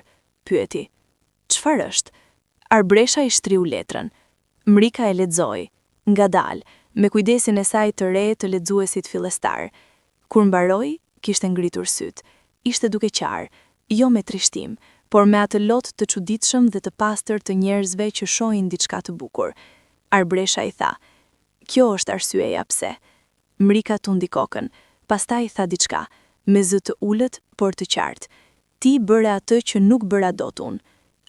Pyeti: "Çfarë është?" Arbresha i shtriu letrën. Mrika e lexoi, ngadalë, me kujdesin e saj të re të lexuesit fillestar. Kur mbaroi, kishte ngritur syt. Ishte duke qarë, jo me trishtim, por me atë lot të çuditshëm dhe të pastër të njerëzve që shohin diçka të bukur. Arbresha i tha: "Kjo është arsyeja pse." Mrika tundi kokën, pastaj tha diçka, me zë të ulët, por të qartë: "Ti bëre atë që nuk bëra dot unë."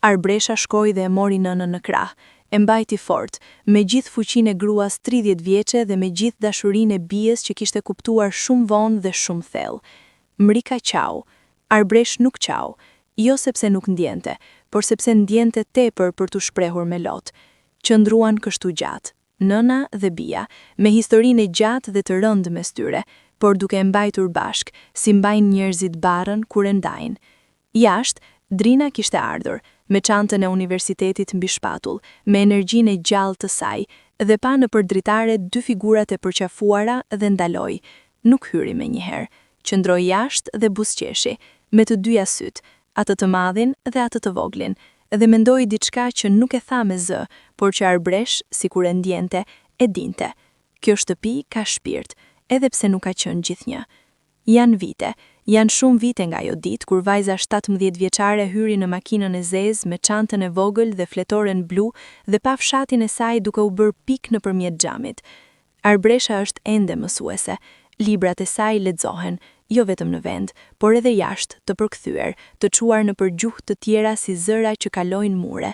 Arbresha shkoi dhe e mori nënën në krah, e mbajti fort, me gjithë fuqinë e gruas 30 vjeçe dhe me gjithë dashurinë e bijes që kishte kuptuar shumë vonë dhe shumë thellë. Mrika qau. Arbresh nuk qau, jo sepse nuk ndjente, por sepse ndjente tepër për t'u shprehur me lot. Qëndruan kështu gjatë, nëna dhe bija, me historinë e gjatë dhe të rëndë mes tyre, por duke e mbajtur bashk, si mbajnë njerëzit barën kur e ndajnë. Jashtë, Drina kishte ardhur, me çantën e universitetit mbi shpatull, me energjinë e gjallë të saj, dhe pa në përdritare 2 figurat e përqafuara dhe ndaloi. Nuk hyri menjëherë, qëndroi jashtë dhe buzëqeshi, me të dyja syt, atë të madhin dhe atë të voglin, dhe mendoi diçka që nuk e tha me zë, por që Arbresh, sikur e ndjente, e dinte. Kjo shtëpi ka shpirt, edhe pse nuk ka qenë gjithnjë. Janë shumë vite nga ajo ditë kur vajza 17 vjeçare hyri në makinën e zezë me çantën e vogël dhe fletoren blu dhe pa fshatin e saj duke u bërë pikë nëpërmjet xhamit. Arbresha është ende mësuese. Librat e saj lexohen, jo vetëm në vend, por edhe jashtë, të përkthyer, të çuar në përgjuhë të tjera si zëra që kalojnë mure.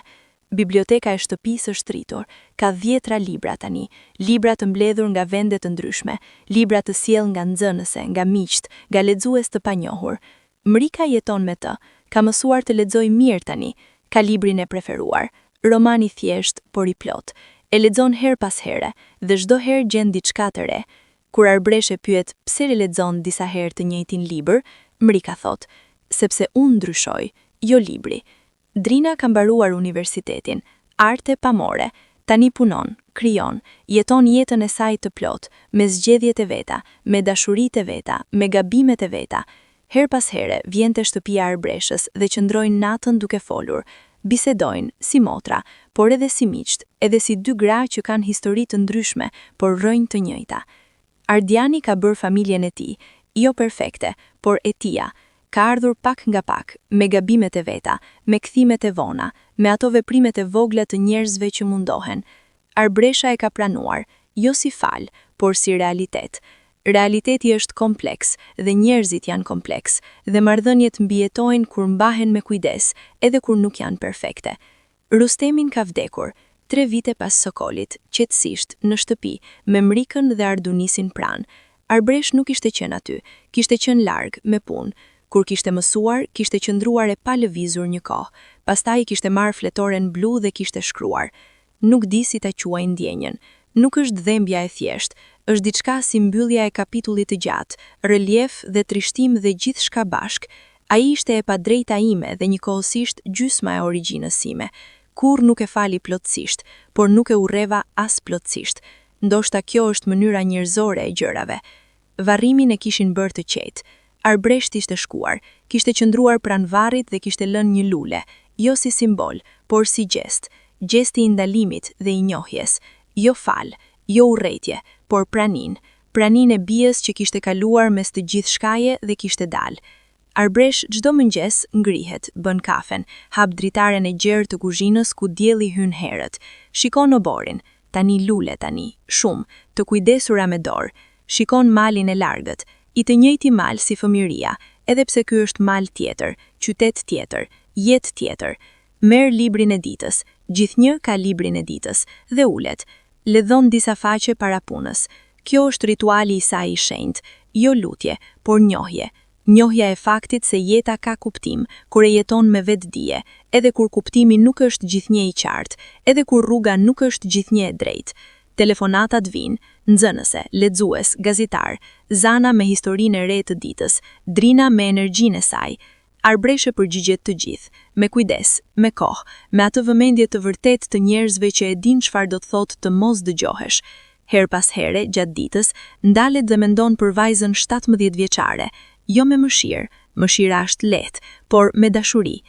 Biblioteka e shtëpisë është rritur, ka 10 libra tani, libra të mbledhur nga vende të ndryshme, libra të sjell nga nxënëse, nga miqt, nga lexues të panjohur. Mrika jeton me të, ka mësuar të lexojë mirë tani, ka librin e preferuar, roman i thjesht, por i plot. E lexon her pas here dhe çdo herë gjen diçka të re. Kur Arbresh e pyet pse lexon disa herë të njëjtin libër, Mrika thot: "Sepse unë ndryshoj, jo libri." Drina ka mbaruar universitetin, arte pamore, tani punon, krijon, jeton jetën e saj të plot, me zgjedhjet e veta, me dashuritë e veta, me gabimet e veta. Her pas here vjen te shtëpia e Arbreshës dhe qëndrojnë natën duke folur. Bisedojnë si motra, por edhe si miqt, edhe si dy gra që kanë histori të ndryshme, por rrojnë të njëjta. Ardiani ka bërë familjen e tij, jo perfekte, por e tia. Ka ardhur pak nga pak, me gabimet e veta, me kthimet e vona, me ato veprimet e vogla të njerëzve që mundohen. Arbresha e ka pranuar, jo si fal, por si realitet. Realiteti është kompleks dhe njerëzit janë kompleks dhe marrëdhëniet mbijetojnë kur mbahen me kujdes, edhe kur nuk janë perfekte. Rustemin ka vdekur 3 vite pas Sokolit, qetësisht, në shtëpi, me mrikën dhe Ardunisin pranë. Arbresh nuk ishte qenë aty, kishte qenë larg, me punë. Kur kishte mësuar, kishte qëndruar e pa lëvizur një kohë. Pastaj kishte marrë fletoren blu dhe kishte shkruar. Nuk di si ta quaj ndjenjën. Nuk është dhembja e thjesht, është diçka si mbyllja e kapitullit të gjatë, relief dhe trishtim dhe gjithçka bashk. Ai ishte e padrejta ime dhe njëkohësisht gjysma e origjinës sime. Kur nuk e fali plotësisht, por nuk e urreva as plotësisht. Ndoshta kjo është mënyra njerëzore e gjërave. Varrimin e kishin bërë të qetë. Arbresht ishte shkuar, kishte qëndruar pranë varrit dhe kishte lënë një lule, jo si simbol, por si gjest. Gjesti i ndalimit dhe i njohjes. Jo fal, jo urrëtie, por pranin e bijës që kishte kaluar mes të gjithë shkaje dhe kishte dalë. Arbresh çdo mëngjes ngrihet, bën kafen, hap dritaren e gjerë të kuzhinës ku dielli hyn herët. Shikon oborin, tani lule tani, shumë, të kujdesura me dorë. Shikon malin e largët, i të njëjti mal si fëmiria, edhe pse ky është mal tjetër, qytet tjetër, jetë tjetër. Merr librin e ditës, gjithnjë ka librin e ditës, dhe ulet. Lexon disa faqe para punës. Kjo është rituali i saj i shenjtë, jo lutje, por njohje. Njohja e faktit se jeta ka kuptim, kur e jeton me vetdije, edhe kur kuptimi nuk është gjithnjë i qartë, edhe kur rruga nuk është gjithnjë e drejtë. Telefonatat vijnë, nxënëse, lexues, gazetar, Zana me historinë e re të ditës, Drina me energjinë e saj. Arbreshe përgjigjet të gjithë, me kujdes, me kohë, me atë vëmendje të vërtet të njerëzve që e din çfarë do të thotë të mos dëgjohesh. Her pas here, gjatë ditës, ndalet dhe mendon për vajzën 17 vjeçare, jo me mëshirë, mëshira është lehtë, por me dashuri.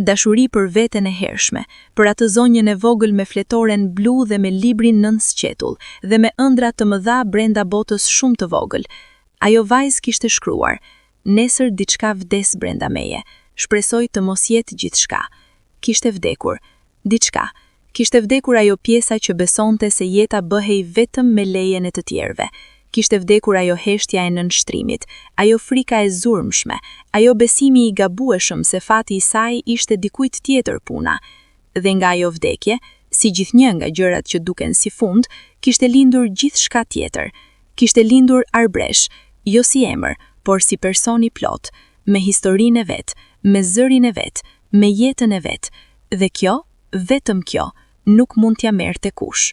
Dashuri për veten e hershme, për atë zonjën e vogël me fletoren blu dhe me librin nën sqetull, dhe me ëndra të mëdha brenda botës shumë të vogël. Ajo vajzë kishte shkruar: nesër diçka vdes brenda meje, shpresoj të mos jetë gjithçka. Kishte vdekur, diçka. Kishte vdekur ajo pjesa që besonte se jeta bëhej vetëm me lejen e të tjerëve. Kishte vdekur ajo heshtja e nënshtrimit, ajo frika e zurmshme, ajo besimi i gabueshëm se fati i saj ishte dikujt tjetër puna. Dhe nga ajo vdekje, si gjithnjë nga gjërat që duken si fund, kishte lindur gjithçka tjetër. Kishte lindur Arbresh, jo si emër, por si person i plot, me historinë e vet, me zërin e vet, me jetën e vet. Dhe kjo, vetëm kjo, nuk mund t'ja merrte kush.